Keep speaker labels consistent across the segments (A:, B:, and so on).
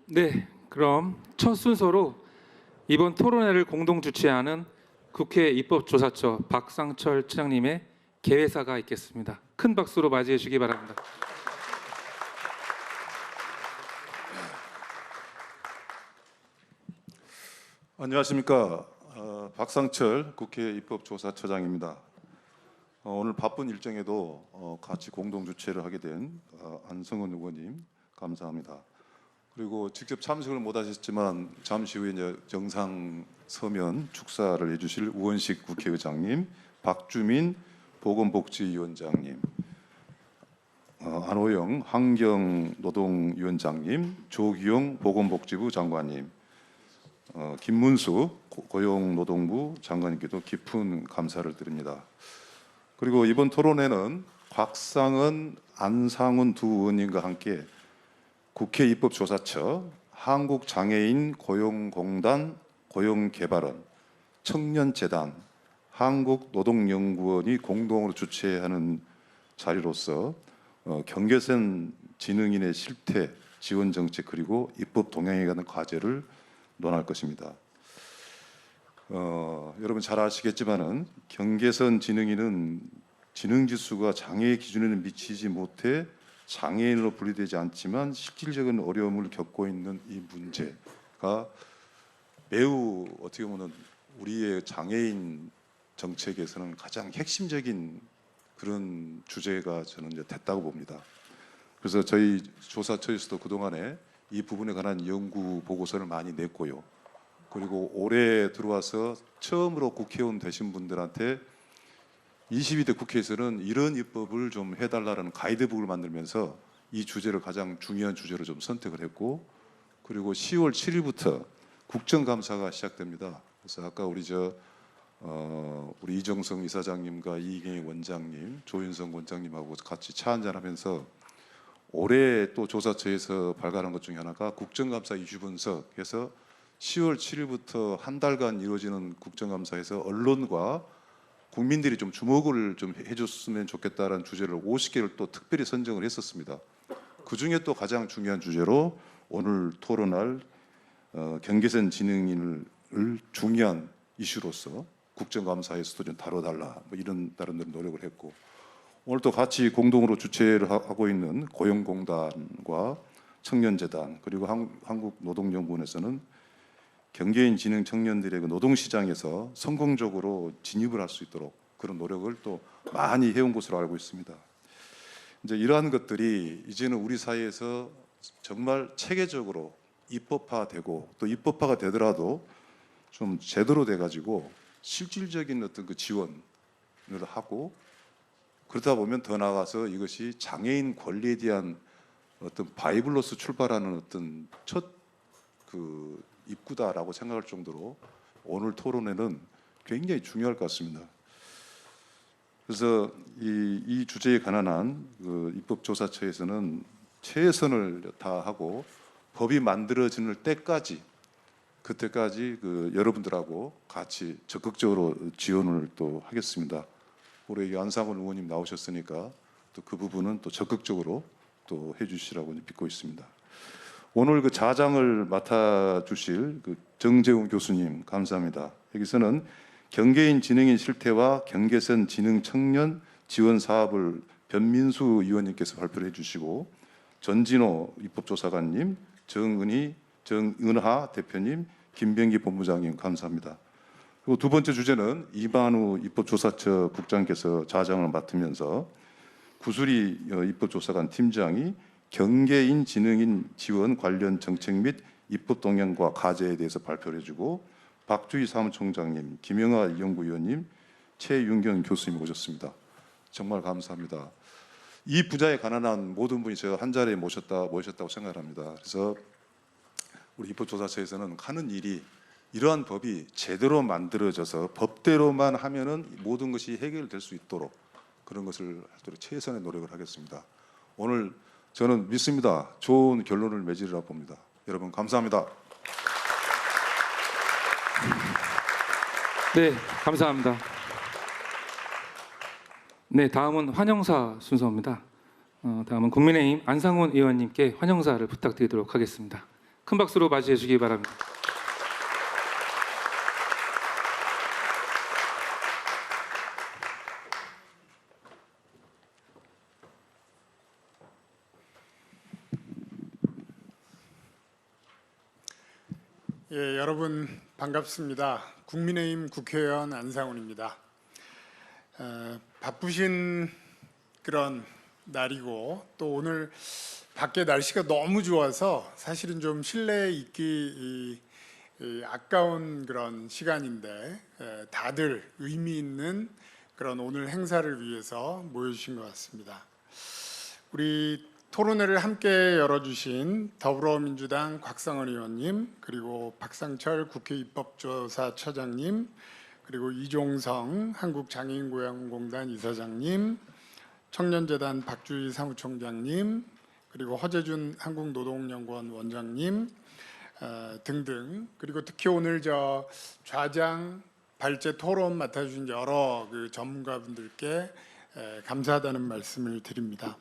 A: 네, 그럼 첫 순서로 이번 토론회를 공동 주최하는 국회 입법조사처 박상철 처장님의 개회사가 있겠습니다. 큰 박수로 맞이해 주시기 바랍니다.
B: 안녕하십니까. 박상철 국회 입법조사처장입니다. 오늘 바쁜 일정에도 같이 공동 주최를 하게 된 안성훈 의원님 감사합니다. 그리고 직접 참석을 못하셨지만 잠시 후에 이제 정상 서면 축사를 해주실 우원식 국회의장님, 박주민 보건복지위원장님, 안호영 환경노동위원장님, 조기용 보건복지부 장관님, 김문수 고용노동부 장관님께도 깊은 감사를 드립니다. 그리고 이번 토론회는 곽상은, 안상훈 두 의원님과 함께 국회 입법조사처, 한국장애인 고용공단 고용개발원, 청년재단, 한국노동연구원이 공동으로 주최하는 자리로서 경계선 지능인의 실태, 지원 정책 그리고 입법 동향에 관한 과제를 논할 것입니다. 여러분 잘 아시겠지만은 경계선 지능인은 지능 지수가 장애의 기준에는 미치지 못해 장애인으로 분류되지 않지만 실질적인 어려움을 겪고 있는 이 문제가 매우 어떻게 보면 우리의 장애인 정책에서는 가장 핵심적인 그런 주제가 저는 이제 됐다고 봅니다. 그래서 저희 조사처에서도 그동안에 이 부분에 관한 연구 보고서를 많이 냈고요. 그리고 올해 들어와서 처음으로 국회의원 되신 분들한테 22대 국회에서는 이런 입법을 좀 해달라는 가이드북을 만들면서 이 주제를 가장 중요한 주제로 좀 선택을 했고, 그리고 10월 7일부터 국정감사가 시작됩니다. 그래서 아까 우리 이정성 이사장님과 이경희 원장님, 조윤성 원장님하고 같이 차 한잔하면서 올해 또 조사처에서 발간한 것 중에 하나가 국정감사 이슈 분석해서 10월 7일부터 한 달간 이루어지는 국정감사에서 언론과 국민들이 좀 주목을 좀 해줬으면 좋겠다라는 주제를 50개를 또 특별히 선정을 했었습니다. 그 중에 또 가장 중요한 주제로 오늘 토론할 경계선 지능인을 중요한 이슈로서 국정감사에서도 좀 다뤄달라 뭐 이런 다른 노력을 했고, 오늘 또 같이 공동으로 주최를 하고 있는 고용공단과 청년재단 그리고 한국노동연구원에서는 경계인 지능 청년들의 그 노동시장에서 성공적으로 진입을 할 수 있도록 그런 노력을 또 많이 해온 것으로 알고 있습니다. 이제 이러한 것들이 이제는 우리 사회에서 정말 체계적으로 입법화되고 또 입법화가 되더라도 좀 제대로 돼가지고 실질적인 어떤 그 지원을 하고, 그러다 보면 더 나아가서 이것이 장애인 권리에 대한 어떤 바이블로서 출발하는 어떤 첫 그 입구다라고 생각할 정도로 오늘 토론회는 굉장히 중요할 것 같습니다. 그래서 이 주제에 관한 그 입법조사처에서는 최선을 다하고 법이 만들어지는 때까지, 그때까지 그 여러분들하고 같이 적극적으로 지원을 또 하겠습니다. 우리 안상훈 의원님 나오셨으니까 또 그 부분은 또 적극적으로 또 해주시라고 믿고 있습니다. 오늘 그 자장을 맡아주실 그 정재훈 교수님 감사합니다. 여기서는 경계인 지능인 실태와 경계선 지능 청년 지원 사업을 변민수 의원님께서 발표를 해주시고, 전진호 입법조사관님, 정은하 대표님, 김병기 본부장님 감사합니다. 그리고 두 번째 주제는 이만우 입법조사처 국장께서 자장을 맡으면서 구수리 입법조사관 팀장이 경계인 지능인 지원 관련 정책 및 입법 동향과 과제에 대해서 발표를 해주고, 박주희 사무총장님, 김영하 연구위원님, 최윤경 교수님 오셨습니다. 정말 감사합니다. 이 분야에 관한 모든 분이 제가 한 자리에 모셨다고 생각합니다. 그래서 우리 입법조사처에서는 하는 일이 이러한 법이 제대로 만들어져서 법대로만 하면은 모든 것이 해결될 수 있도록 그런 것을 하도록 최선의 노력을 하겠습니다. 오늘 저는 믿습니다. 좋은 결론을 맺으리라 봅니다. 여러분 감사합니다.
A: 네, 감사합니다. 네, 다음은 환영사 순서입니다. 다음은 국민의힘 안상훈 의원님께 환영사를 부탁드리도록 하겠습니다. 큰 박수로 맞이해 주시기 바랍니다.
C: 예, 여러분 반갑습니다. 국민의힘 국회의원 안상훈입니다. 바쁘신 그런 날이고 또 오늘 밖에 날씨가 너무 좋아서 사실은 좀 실내에 있기 아까운 그런 시간인데 다들 의미 있는 그런 오늘 행사를 위해서 모여주신 것 같습니다. 우리 토론회를 함께 열어주신 더불어민주당 곽상원 의원님, 그리고 박상철 국회 입법조사처장님, 그리고 이종성 한국장애인고용공단 이사장님, 청년재단 박주희 사무총장님, 그리고 허재준 한국노동연구원 원장님 등등, 그리고 특히 오늘 좌장 발제 토론 맡아주신 여러 그 전문가분들께 감사하다는 말씀을 드립니다.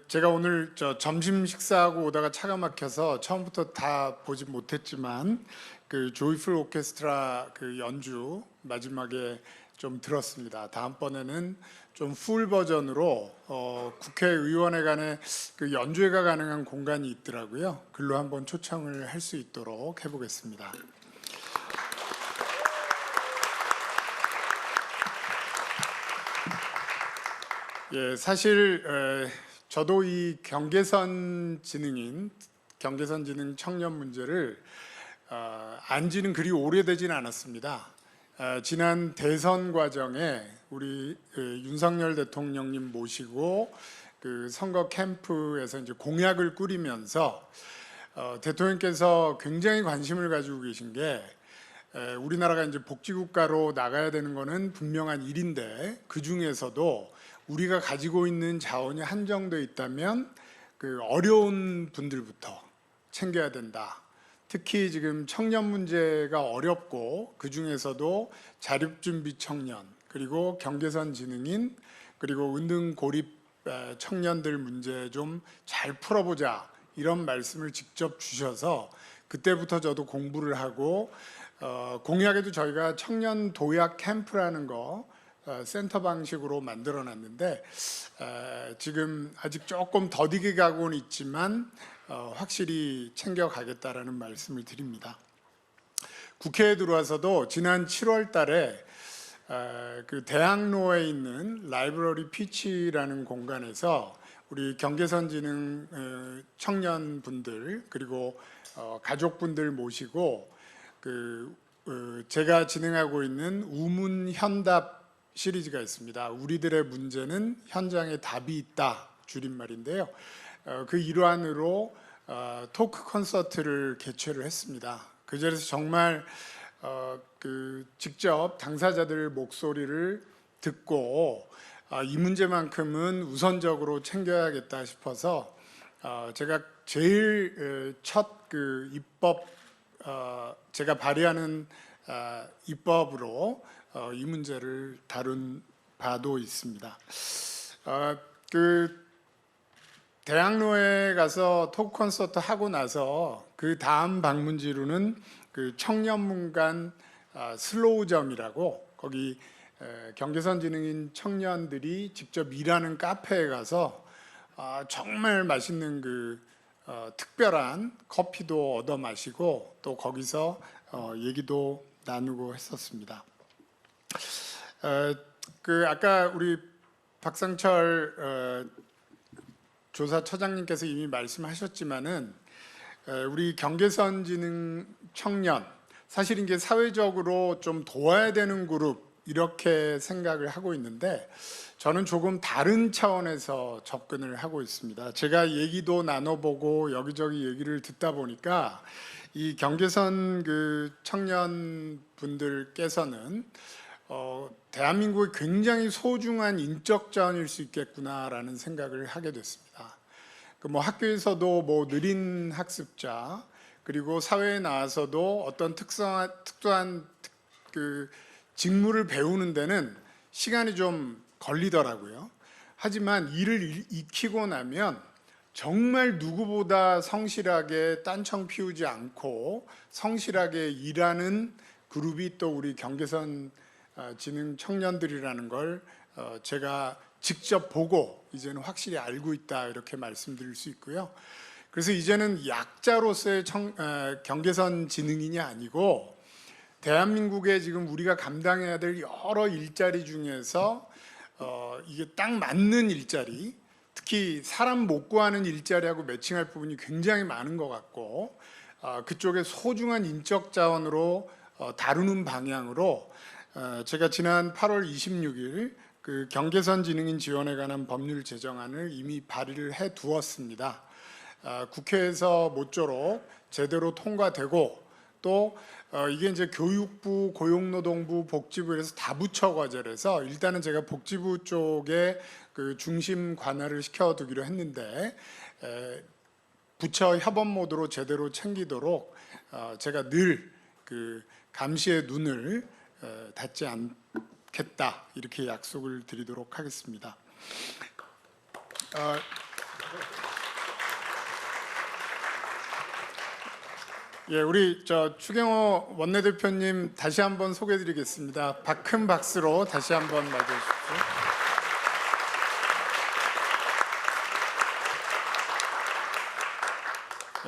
C: 제가 오늘 점심 식사하고 오다가 차가 막혀서 처음부터 다 보지 못했지만 그 조이풀 오케스트라 그 연주 마지막에 좀 들었습니다. 다음번에는 좀 풀 버전으로 국회의원회관에 그 연주회가 가능한 공간이 있더라고요. 글로 한번 초청을 할 수 있도록 해보겠습니다. 예, 사실 저도 이 경계선 지능 청년 문제를 안지는 그리 오래되지는 않았습니다. 지난 대선 과정에 우리 윤석열 대통령님 모시고 그 선거 캠프에서 이제 공약을 꾸리면서 대통령께서 굉장히 관심을 가지고 계신 게 우리나라가 이제 복지국가로 나가야 되는 거는 분명한 일인데 그 중에서도 우리가 가지고 있는 자원이 한정돼 있다면 그 어려운 분들부터 챙겨야 된다. 특히 지금 청년 문제가 어렵고 그 중에서도 자립준비 청년, 그리고 경계선 지능인, 그리고 은등 고립 청년들 문제 좀 잘 풀어보자, 이런 말씀을 직접 주셔서 그때부터 저도 공부를 하고 공약에도 저희가 청년 도약 캠프라는 거 센터 방식으로 만들어놨는데 지금 아직 조금 더디게 가고는 있지만 확실히 챙겨가겠다라는 말씀을 드립니다. 국회에 들어와서도 지난 7월 달에 그 대학로에 있는 라이브러리 피치라는 공간에서 우리 경계선 지능 청년분들 그리고 가족분들 모시고 제가 진행하고 있는 우문현답 시리즈가 있습니다. 우리들의 문제는 현장에 답이 있다 줄임말인데요. 그 일환으로 토크 콘서트를 개최를 했습니다. 그 자리에서 정말 직접 당사자들 목소리를 듣고 이 문제만큼은 우선적으로 챙겨야겠다 싶어서 제가 제일 첫 그 입법 제가 발의하는 입법으로 이 문제를 다룬 바도 있습니다. 대학로에 가서 토크 콘서트 하고 나서 그 다음 방문지로는 그 청년문관 슬로우점이라고 거기 경계선 지능인 청년들이 직접 일하는 카페에 가서 정말 맛있는 특별한 커피도 얻어 마시고 또 거기서 얘기도 나누고 했었습니다. 아까 우리 박상철 조사처장님께서 이미 말씀하셨지만은 우리 경계선 지능 청년 사실 이게 사회적으로 좀 도와야 되는 그룹 이렇게 생각을 하고 있는데 저는 조금 다른 차원에서 접근을 하고 있습니다. 제가 얘기도 나눠보고 여기저기 얘기를 듣다 보니까 이 경계선 청년분들께서는 대한민국의 굉장히 소중한 인적 자원일 수 있겠구나라는 생각을 하게 됐습니다. 학교에서도 느린 학습자 그리고 사회에 나와서도 어떤 특수한 직무를 배우는 데는 시간이 좀 걸리더라고요. 하지만 일을 익히고 나면 정말 누구보다 성실하게 딴청 피우지 않고 성실하게 일하는 그룹이 또 우리 경계선 지능 청년들이라는 걸 제가 직접 보고 이제는 확실히 알고 있다 이렇게 말씀드릴 수 있고요. 그래서 이제는 약자로서의 경계선 지능인이 아니고 대한민국에 지금 우리가 감당해야 될 여러 일자리 중에서 이게 딱 맞는 일자리, 특히 사람 못 구하는 일자리하고 매칭할 부분이 굉장히 많은 것 같고 그쪽에 소중한 인적 자원으로 다루는 방향으로 제가 지난 8월 26일 그 경계선 지능인 지원에 관한 법률 제정안을 이미 발의를 해 두었습니다. 국회에서 모쪼록 제대로 통과되고 또 이게 이제 교육부, 고용노동부, 복지부 이래서 다부처 과제라서 일단은 제가 복지부 쪽에 그 중심 관할을 시켜두기로 했는데 부처 협업 모드로 제대로 챙기도록 제가 늘 그 감시의 눈을 닫지 않겠다 이렇게 약속을 드리도록 하겠습니다. 예, 우리 추경호 원내대표님 다시 한번 소개드리겠습니다. 큰 박수로 다시 한번 맞아주십시오.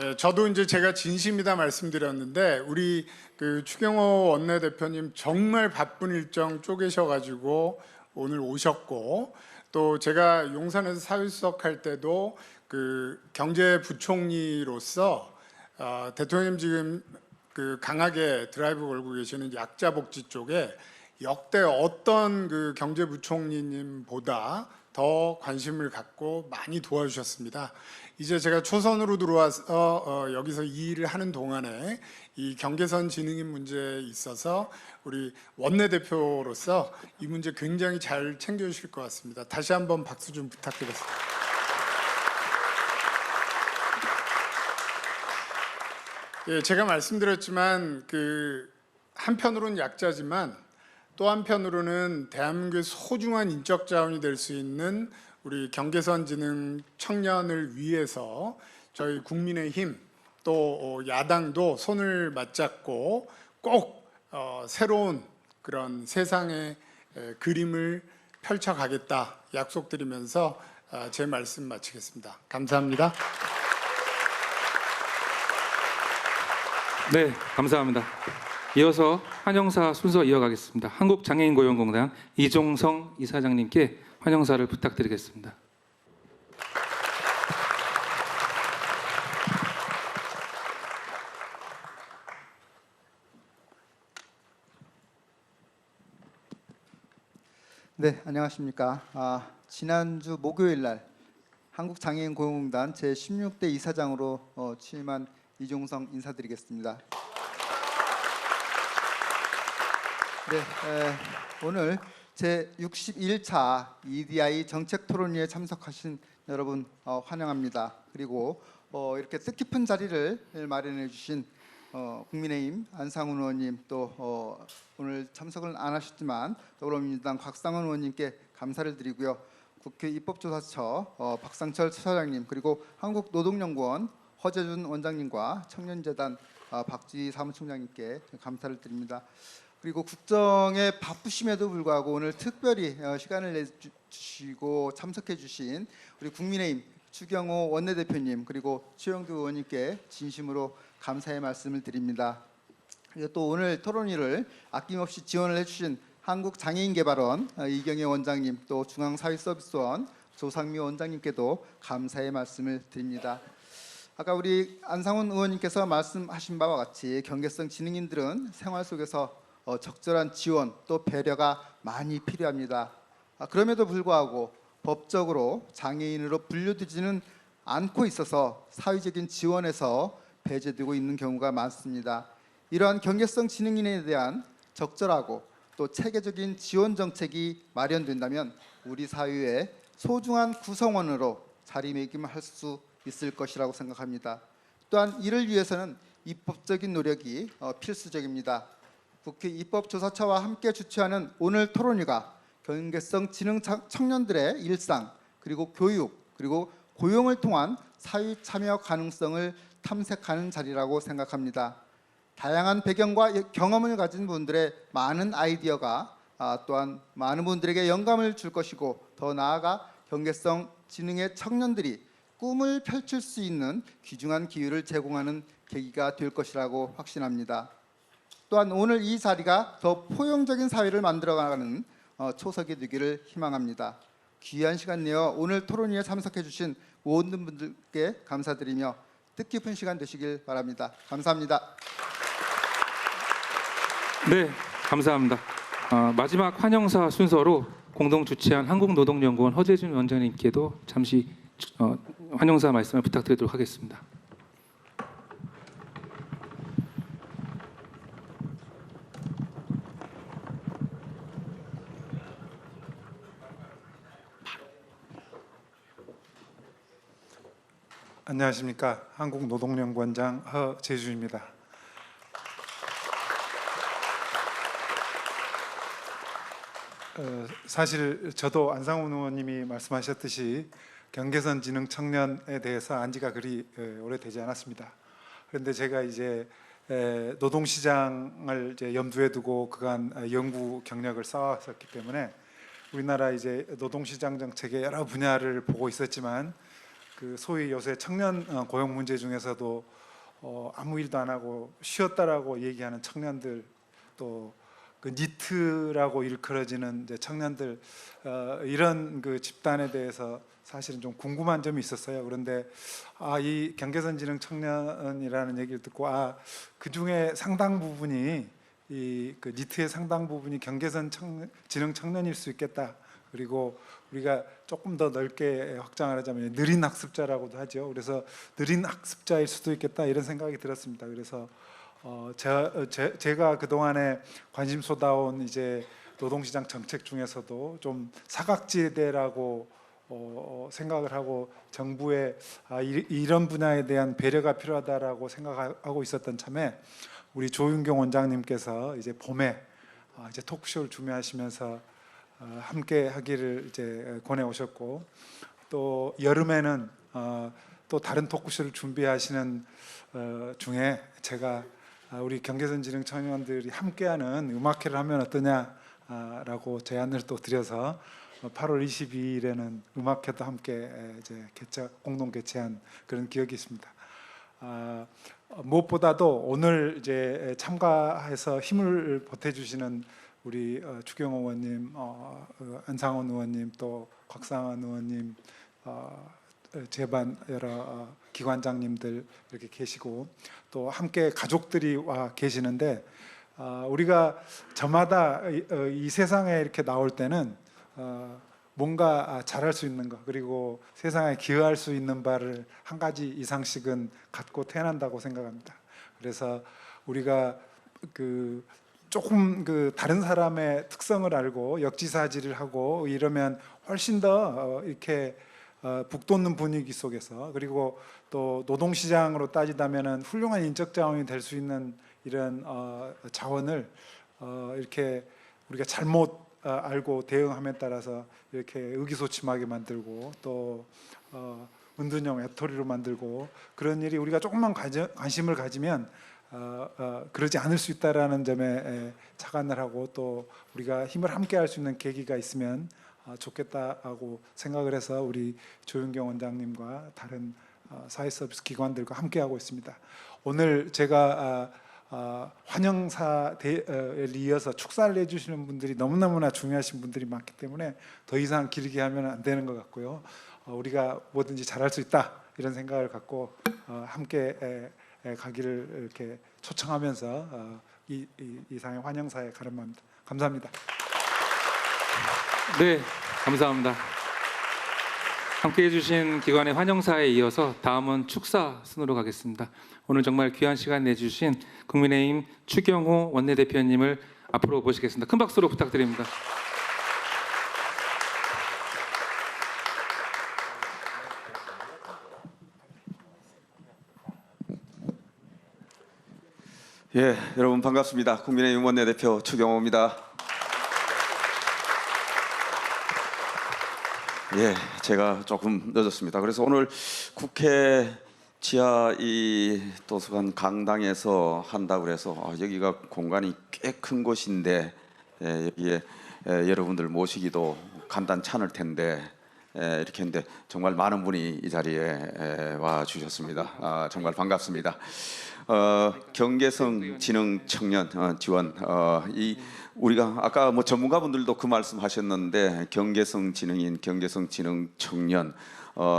C: 예, 저도 이제 제가 진심이다 말씀드렸는데 우리 그 추경호 원내대표님 정말 바쁜 일정 쪼개셔가지고 오늘 오셨고 또 제가 용산에서 사회수석 할 때도 그 경제부총리로서 대통령님 지금 그 강하게 드라이브 걸고 계시는 약자복지 쪽에 역대 어떤 그 경제부총리님보다 더 관심을 갖고 많이 도와주셨습니다. 이제 제가 초선으로 들어와서 여기서 이 일을 하는 동안에 이 경계선 지능인 문제에 있어서 우리 원내대표로서 이 문제 굉장히 잘 챙겨주실 것 같습니다. 다시 한번 박수 좀 부탁드리겠습니다. 예, 제가 말씀드렸지만 그 한편으로는 약자지만 또 한편으로는 대한민국의 소중한 인적 자원이 될 수 있는 우리 경계선 지능 청년을 위해서 저희 국민의힘 또 야당도 손을 맞잡고 꼭 새로운 그런 세상의 그림을 펼쳐가겠다 약속드리면서 제 말씀 마치겠습니다. 감사합니다.
A: 네, 감사합니다. 이어서 환영사 순서 이어가겠습니다. 한국장애인고용공단 이종성 이사장님께 환영사를 부탁드리겠습니다.
D: 네, 안녕하십니까. 지난주 목요일 날 한국장애인고용공단 제16대 이사장으로 취임한 이종성 인사드리겠습니다. 네, 오늘 제61차 EDI 정책토론회에 참석하신 여러분 환영합니다. 그리고 이렇게 뜻깊은 자리를 마련해 주신 국민의힘 안상훈 의원님 또 오늘 참석을 안 하셨지만 더불어민주당 곽상원 의원님께 감사를 드리고요. 국회 입법조사처 박상철 처장님 그리고 한국노동연구원 허재준 원장님과 청년재단 박지희 사무총장님께 감사를 드립니다. 그리고 국정에 바쁘심에도 불구하고 오늘 특별히 시간을 내주시고 참석해 주신 우리 국민의힘 추경호 원내대표님 그리고 최영두 의원님께 진심으로 감사의 말씀을 드립니다. 그리고 또 오늘 토론회를 아낌없이 지원을 해주신 한국장애인개발원 이경혜 원장님 또 중앙사회서비스원 조상미 원장님께도 감사의 말씀을 드립니다. 아까 우리 안상훈 의원님께서 말씀하신 바와 같이 경계성 지능인들은 생활 속에서 적절한 지원 또 배려가 많이 필요합니다. 그럼에도 불구하고 법적으로 장애인으로 분류되지는 않고 있어서 사회적인 지원에서 배제되고 있는 경우가 많습니다. 이러한 경계성 지능인에 대한 적절하고 또 체계적인 지원 정책이 마련된다면 우리 사회의 소중한 구성원으로 자리매김할 수 있을 것이라고 생각합니다. 또한 이를 위해서는 입법적인 노력이 필수적입니다. 국회 입법조사처와 함께 주최하는 오늘 토론회가 경계성 지능 청년들의 일상 그리고 교육 그리고 고용을 통한 사회 참여 가능성을 탐색하는 자리라고 생각합니다. 다양한 배경과 경험을 가진 분들의 많은 아이디어가 또한 많은 분들에게 영감을 줄 것이고, 더 나아가 경계성 지능의 청년들이 꿈을 펼칠 수 있는 귀중한 기회를 제공하는 계기가 될 것이라고 확신합니다. 또한 오늘 이 자리가 더 포용적인 사회를 만들어가는 초석이 되기를 희망합니다. 귀한 시간 내어 오늘 토론회에 참석해 주신 모든 분들께 감사드리며 뜻깊은 시간 되시길 바랍니다. 감사합니다.
A: 네, 감사합니다. 마지막 환영사 순서로 공동 주최한 한국노동연구원 허재준 원장님께도 잠시 환영사 말씀을 부탁드리도록 하겠습니다.
E: 안녕하십니까. 한국노동연구원장 허재준입니다. 사실 저도 안상훈 의원님이 말씀하셨듯이 경계선 지능 청년에 대해서 안지가 그리 오래되지 않았습니다. 그런데 제가 이제 노동시장을 이제 염두에 두고 그간 연구 경력을 쌓았었기 때문에 우리나라 이제 노동시장 정책의 여러 분야를 보고 있었지만, 그 소위 요새 청년 고용 문제 중에서도 아무 일도 안 하고 쉬었다라고 얘기하는 청년들, 또 그 니트라고 일컬어지는 이제 청년들, 이런 그 집단에 대해서 사실은 좀 궁금한 점이 있었어요. 그런데 이 경계선 지능 청년이라는 얘기를 듣고 그 중에 상당 부분이 그 니트의 상당 부분이 경계선 지능 청년일 수 있겠다. 그리고 우리가 조금 더 넓게 확장을 하자면 느린 학습자라고도 하죠. 그래서 느린 학습자일 수도 있겠다, 이런 생각이 들었습니다. 그래서 제가 그 동안에 관심 쏟아온 이제 노동시장 정책 중에서도 좀 사각지대라고 생각을 하고, 정부의 이런 분야에 대한 배려가 필요하다라고 생각하고 있었던 참에 우리 조윤경 원장님께서 이제 봄에 이제 토크쇼를 준비하시면서 함께 하기를 이제 권해 오셨고, 또 여름에는 또 다른 토크쇼를 준비하시는 중에 제가 우리 경계선 지능 청년들이 함께하는 음악회를 하면 어떠냐라고 제안을 또 드려서 8월 22일에는 음악회도 함께 이제 공동 개최한 그런 기억이 있습니다. 무엇보다도 오늘 이제 참가해서 힘을 보태주시는 우리 추경호 의원님, 안상원 의원님, 또 곽상원 의원님, 제반 여러 기관장님들 이렇게 계시고, 또 함께 가족들이 와 계시는데, 우리가 저마다 이 세상에 이렇게 나올 때는 뭔가 잘할 수 있는 것, 그리고 세상에 기여할 수 있는 바를 한 가지 이상씩은 갖고 태어난다고 생각합니다. 그래서 우리가 조금 다른 사람의 특성을 알고 역지사지를 하고 이러면 훨씬 더 이렇게 북돋는 분위기 속에서, 그리고 또 노동시장으로 따지다면은 훌륭한 인적 자원이 될 수 있는 이런 자원을 이렇게 우리가 잘못 알고 대응함에 따라서 이렇게 의기소침하게 만들고, 또 은둔형 외톨이로 만들고, 그런 일이 우리가 조금만 관심을 가지면 그러지 않을 수 있다라는 점에 착안을 하고, 또 우리가 힘을 함께 할 수 있는 계기가 있으면 좋겠다고 생각을 해서 우리 조윤경 원장님과 다른 사회서비스 기관들과 함께 하고 있습니다. 오늘 제가 환영사에 이어서 축사를 해주시는 분들이 너무너무나 중요하신 분들이 많기 때문에 더 이상 길게 하면 안 되는 것 같고요. 우리가 뭐든지 잘할 수 있다, 이런 생각을 갖고 함께 가기를 이렇게 초청하면서 이 이상의 환영사에 가름합니다. 감사합니다.
A: 네, 감사합니다. 함께해 주신 기관의 환영사에 이어서 다음은 축사 순으로 가겠습니다. 오늘 정말 귀한 시간 내주신 국민의힘 추경호 원내대표님을 앞으로 모시겠습니다. 큰 박수로 부탁드립니다.
F: 예, 여러분 반갑습니다. 국민의힘 원내대표 추경호입니다. 예, 제가 조금 늦었습니다. 그래서 오늘 국회 지하 이 도서관 강당에서 한다고 그래서 여기가 공간이 꽤 큰 곳인데 여기에 여러분들 모시기도 간단찮을 텐데 이렇게 했는데 정말 많은 분이 이 자리에 와 주셨습니다. 정말 반갑습니다. 경계성 지능 청년 지원 이 우리가 아까 뭐 전문가분들도 그 말씀하셨는데 경계성 지능인 경계성 지능 청년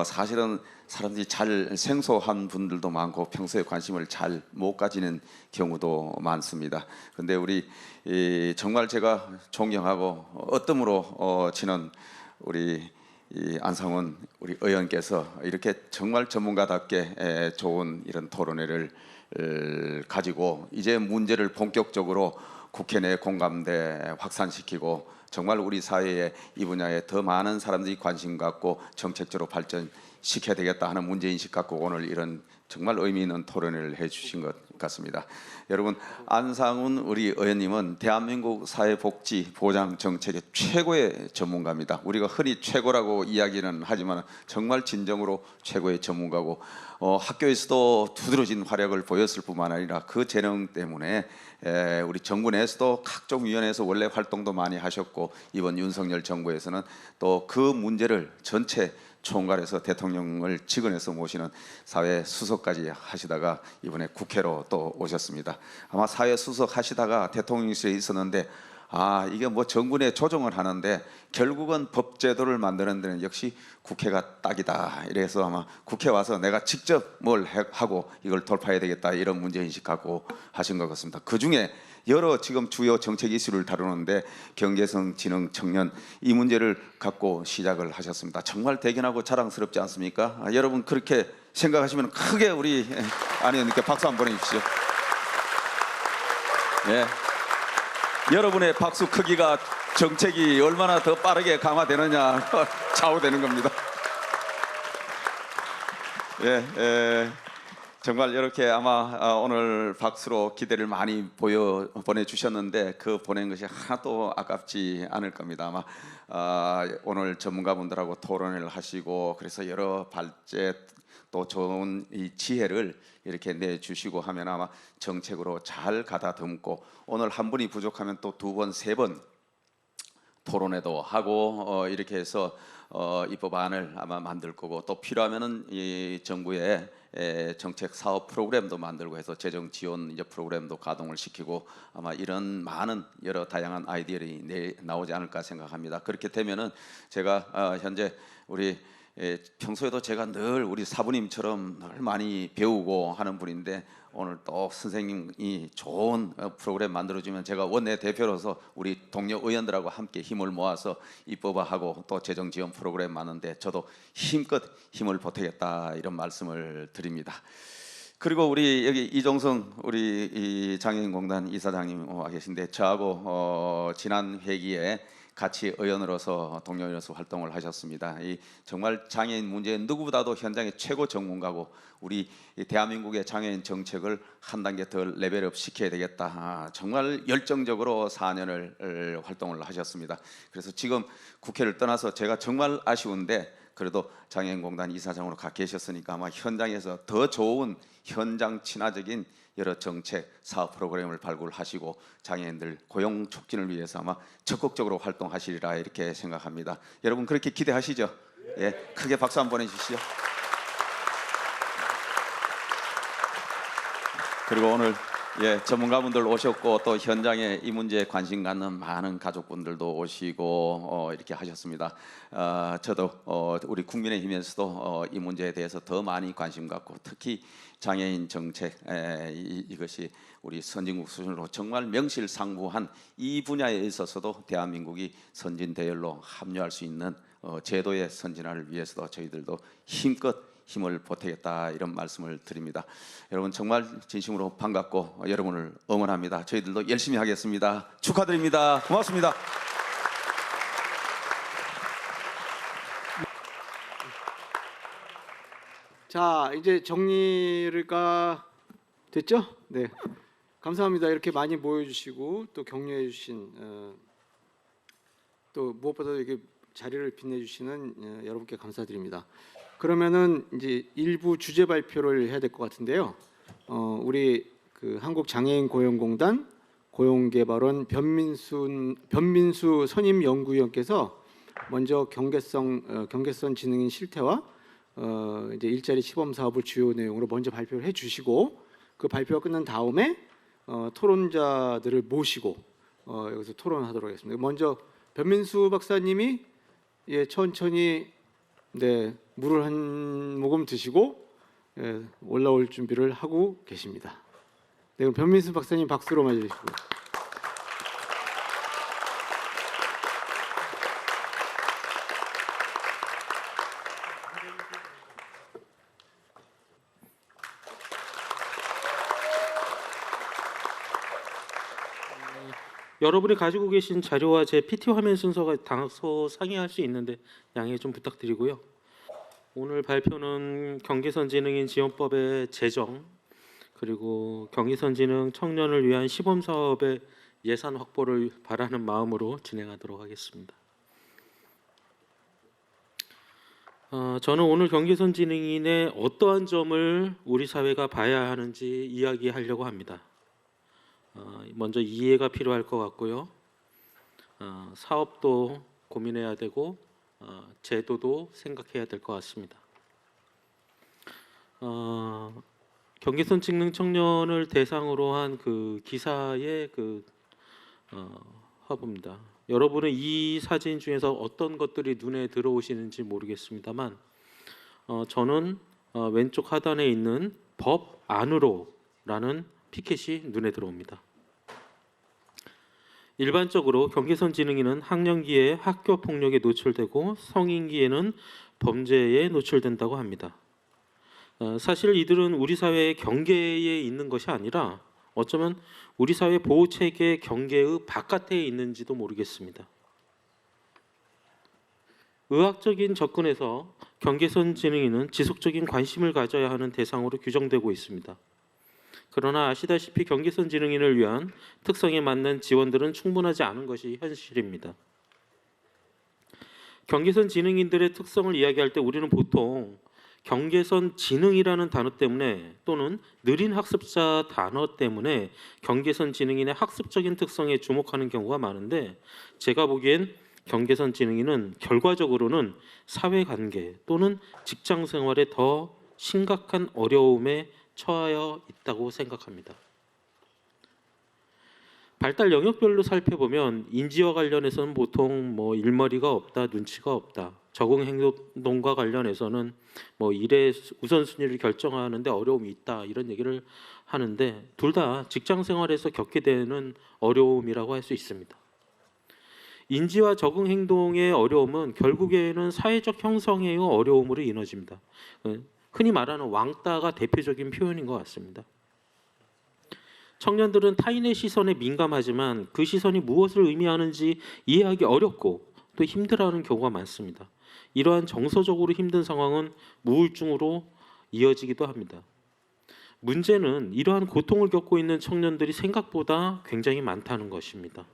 F: 사실은 사람들이 잘 생소한 분들도 많고 평소에 관심을 잘 못 가지는 경우도 많습니다. 근데 우리 정말 제가 존경하고 어뜸으로 치는 우리 안상훈 우리 의원께서 이렇게 정말 전문가답게 좋은 이런 토론회를 가지고 이제 문제를 본격적으로 국회 내 공감대 확산시키고 정말 우리 사회에 이 분야에 더 많은 사람들이 관심 갖고 정책적으로 발전시켜야 되겠다 하는 문제인식 갖고 오늘 이런 정말 의미 있는 토론을 해주신 것 같습니다. 여러분 안상훈 우리 의원님은 대한민국 사회복지 보장 정책의 최고의 전문가입니다. 우리가 흔히 최고라고 이야기는 하지만 정말 진정으로 최고의 전문가고 학교에서도 두드러진 활약을 보였을 뿐만 아니라 그 재능 때문에 우리 정부 내에서도 각종 위원회에서 원래 활동도 많이 하셨고 이번 윤석열 정부에서는 또 그 문제를 전체 총괄해서 대통령을 직원해서 모시는 사회 수석까지 하시다가 이번에 국회로 또 오셨습니다. 아마 사회 수석 하시다가 대통령실에 있었는데 이게 뭐 정부 내 조정을 하는데 결국은 법제도를 만드는 데는 역시 국회가 딱이다. 이래서 아마 국회 와서 내가 직접 뭘 하고 이걸 돌파해야 되겠다 이런 문제인식 갖고 하신 것 같습니다. 그 중에 여러 지금 주요 정책 이슈를 다루는데 경계성 지능 청년 이 문제를 갖고 시작을 하셨습니다. 정말 대견하고 자랑스럽지 않습니까? 여러분 그렇게 생각하시면 크게 우리 안 의원님께 박수 한번 보내주십시오. 예. 여러분의 박수 크기가 정책이 얼마나 더 빠르게 강화되느냐 좌우되는 겁니다. 정말 이렇게 아마 오늘 박수로 기대를 많이 보내주셨는데 그 보낸 것이 하나도 아깝지 않을 겁니다. 아마 오늘 전문가분들하고 토론을 하시고 그래서 여러 발제 또 좋은 이 지혜를 이렇게 내주시고 하면 아마 정책으로 잘 가다듬고 오늘 한 분이 부족하면 또 두 번, 세 번 토론회도 하고 이렇게 해서 입법안을 아마 만들 거고 또 필요하면은 이 정부의 정책 사업 프로그램도 만들고 해서 재정 지원 이제 프로그램도 가동을 시키고 아마 이런 많은 여러 다양한 아이디어들이 나오지 않을까 생각합니다. 그렇게 되면은 제가 현재 우리 평소에도 제가 늘 우리 사부님처럼 늘 많이 배우고 하는 분인데 오늘 또 선생님이 좋은 프로그램 만들어주면 제가 원내 대표로서 우리 동료 의원들하고 함께 힘을 모아서 입법화하고 또 재정 지원 프로그램 많은데 저도 힘껏 힘을 보태겠다 이런 말씀을 드립니다. 그리고 우리 여기 이종성 우리 이 장애인공단 이사장님 와 계신데 저하고 지난 회기에 같이 의원으로서 동료 의원으로서 활동을 하셨습니다. 이 정말 장애인 문제에 누구보다도 현장의 최고 전문가고 우리 대한민국의 장애인 정책을 한 단계 더 레벨업 시켜야 되겠다. 정말 열정적으로 4년을 활동을 하셨습니다. 그래서 지금 국회를 떠나서 제가 정말 아쉬운데 그래도 장애인공단 이사장으로 가 계셨으니까 아마 현장에서 더 좋은 현장 친화적인 여러 정책, 사업 프로그램을 발굴하시고 장애인들 고용 촉진을 위해서 아마 적극적으로 활동하시리라 이렇게 생각합니다. 여러분 그렇게 기대하시죠? 예, 크게 박수 한번 보내주시죠. 그리고 오늘 전문가분들 오셨고 또 현장에 이 문제에 관심 갖는 많은 가족분들도 오시고 이렇게 하셨습니다. 저도 우리 국민의힘에서도 이 문제에 대해서 더 많이 관심 갖고 특히 장애인 정책 이것이 우리 선진국 수준으로 정말 명실상부한 이 분야에 있어서도 대한민국이 선진 대열로 합류할 수 있는 제도의 선진화를 위해서도 저희들도 힘껏 힘을 보태겠다 이런 말씀을 드립니다. 여러분 정말 진심으로 반갑고 여러분을 응원합니다. 저희들도 열심히 하겠습니다. 축하드립니다. 고맙습니다.
G: 자, 이제 정리가 됐죠? 네, 감사합니다. 이렇게 많이 모여주시고 또 격려해주신 또 무엇보다도 이게 자리를 빛내주시는 여러분께 감사드립니다. 그러면은 이제 일부 주제 발표를 해야 될 것 같은데요. 우리 그 한국장애인고용공단 고용개발원 변민수 선임연구위원께서 먼저 경계선 지능인 실태와 이제 일자리 시범 사업을 주요 내용으로 먼저 발표를 해주시고 그 발표가 끝난 다음에 토론자들을 모시고 여기서 토론하도록 하겠습니다. 먼저 변민수 박사님이 천천히 물을 한 모금 드시고 올라올 준비를 하고 계십니다. 그럼 변민수 박사님 박수로 맞이해주시고.
A: 여러분이 가지고 계신 자료와 제 PT 화면 순서가 다소 상이할 수 있는데 양해 좀 부탁드리고요. 오늘 발표는 경계선지능인 지원법의 제정 그리고 경계선지능 청년을 위한 시범 사업의 예산 확보를 바라는 마음으로 진행하도록 하겠습니다. 저는 오늘 경계선지능인의 어떠한 점을 우리 사회가 봐야 하는지 이야기하려고 합니다. 먼저 이해가 필요할 것 같고요. 사업도 고민해야 되고 제도도 생각해야 될 것 같습니다. 경계선 지능 청년을 대상으로 한 그 기사의 그 화보입니다. 여러분은 이 사진 중에서 어떤 것들이 눈에 들어오시는지 모르겠습니다만 저는 왼쪽 하단에 있는 법 안으로라는 피켓이 눈에 들어옵니다. 일반적으로 경계선 지능인은 학령기에 학교 폭력에 노출되고 성인기에는 범죄에 노출된다고 합니다. 사실 이들은 우리 사회의 경계에 있는 것이 아니라 어쩌면 우리 사회 보호 체계 경계의 바깥에 있는지도 모르겠습니다. 의학적인 접근에서 경계선 지능인은 지속적인 관심을 가져야 하는 대상으로 규정되고 있습니다. 그러나 아시다시피 경계선 지능인을 위한 특성에 맞는 지원들은 충분하지 않은 것이 현실입니다. 경계선 지능인들의 특성을 이야기할 때 우리는 보통 경계선 지능이라는 단어 때문에 또는 느린 학습자 단어 때문에 경계선 지능인의 학습적인 특성에 주목하는 경우가 많은데 제가 보기엔 경계선 지능인은 결과적으로는 사회관계 또는 직장 생활에 더 심각한 어려움에 처하여 있다고 생각합니다. 발달 영역별로 살펴보면 인지와 관련해서는 보통 일머리가 없다, 눈치가 없다. 적응 행동과 관련해서는 일의 우선순위를 결정하는데 어려움이 있다 이런 얘기를 하는데 둘 다 직장 생활에서 겪게 되는 어려움이라고 할 수 있습니다. 인지와 적응 행동의 어려움은 결국에는 사회적 형성의 어려움으로 이어집니다. 흔히 말하는 왕따가 대표적인 표현인 것 같습니다. 청년들은 타인의 시선에 민감하지만 그 시선이 무엇을 의미하는지 이해하기 어렵고 또 힘들어하는 경우가 많습니다. 이러한 정서적으로 힘든 상황은 우울증으로 이어지기도 합니다. 문제는 이러한 고통을 겪고 있는 청년들이 생각보다 굉장히 많다는 것입니다.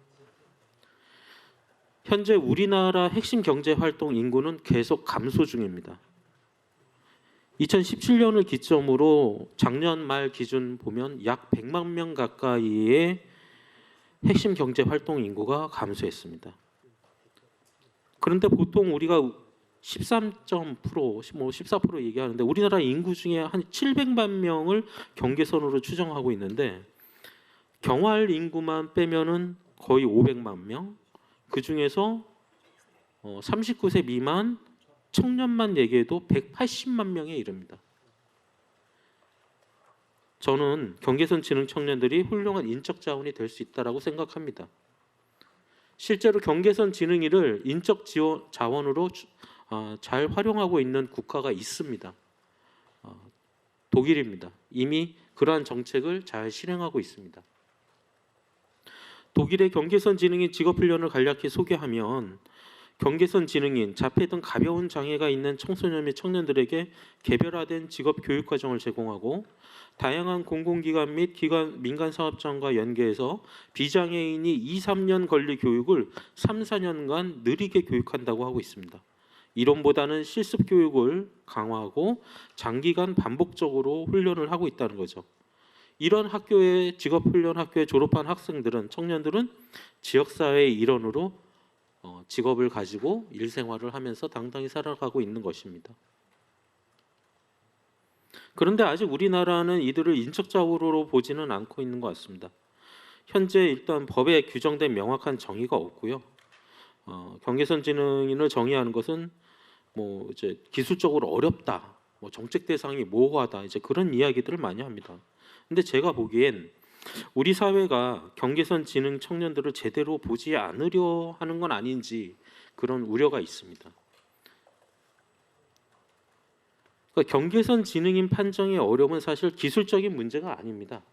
A: 현재 우리나라 핵심 경제활동 인구는 계속 감소 중입니다. 2017년을 기점으로 작년 말 기준 보면 약 100만 명 가까이의 핵심 경제활동 인구가 감소했습니다. 그런데 보통 우리가 14% 얘기하는데 우리나라 인구 중에 한 700만 명을 경계선으로 추정하고 있는데 경활 인구만 빼면은 거의 500만 명, 그 중에서 39세 미만 청년만 얘기해도 180만 명에 이릅니다. 저는 경계선 지능 청년들이 훌륭한 인적 자원이 될 수 있다라고 생각합니다. 실제로 경계선 지능인을 인적 자원으로 잘 활용하고 있는 국가가 있습니다. 독일입니다. 이미 그러한 정책을 잘 실행하고 있습니다. 독일의 경계선 지능인 직업훈련을 간략히 소개하면
H: 경계선 지능인, 자폐 등 가벼운 장애가 있는 청소년 및 청년들에게 개별화된 직업 교육 과정을 제공하고 다양한 공공기관 및 민간 사업장과 연계해서 비장애인이 2, 3년 걸릴 교육을 3, 4년간 느리게 교육한다고 하고 있습니다. 이론보다는 실습 교육을 강화하고 장기간 반복적으로 훈련을 하고 있다는 거죠. 이런 학교의 직업훈련 학교에 졸업한 학생들은, 청년들은 지역사회의 일원으로 직업을 가지고 일생활을 하면서 당당히 살아가고 있는 것입니다. 그런데 아직 우리나라는 이들을 인적자료로 보지는 않고 있는 것 같습니다. 현재 일단 법에 규정된 명확한 정의가 없고요. 경계선 지능인을 정의하는 것은 뭐 이제 기술적으로 어렵다, 뭐 정책 대상이 모호하다, 이제 그런 이야기들을 많이 합니다. 근데 제가 보기엔 우리 사회가 경계선 지능 청년들을 제대로 보지 않으려 하는 건 아닌지 그런 우려가 있습니다. 그러니까 경계선 지능인 판정의 어려움은 사실 기술적인 문제가 아닙니다.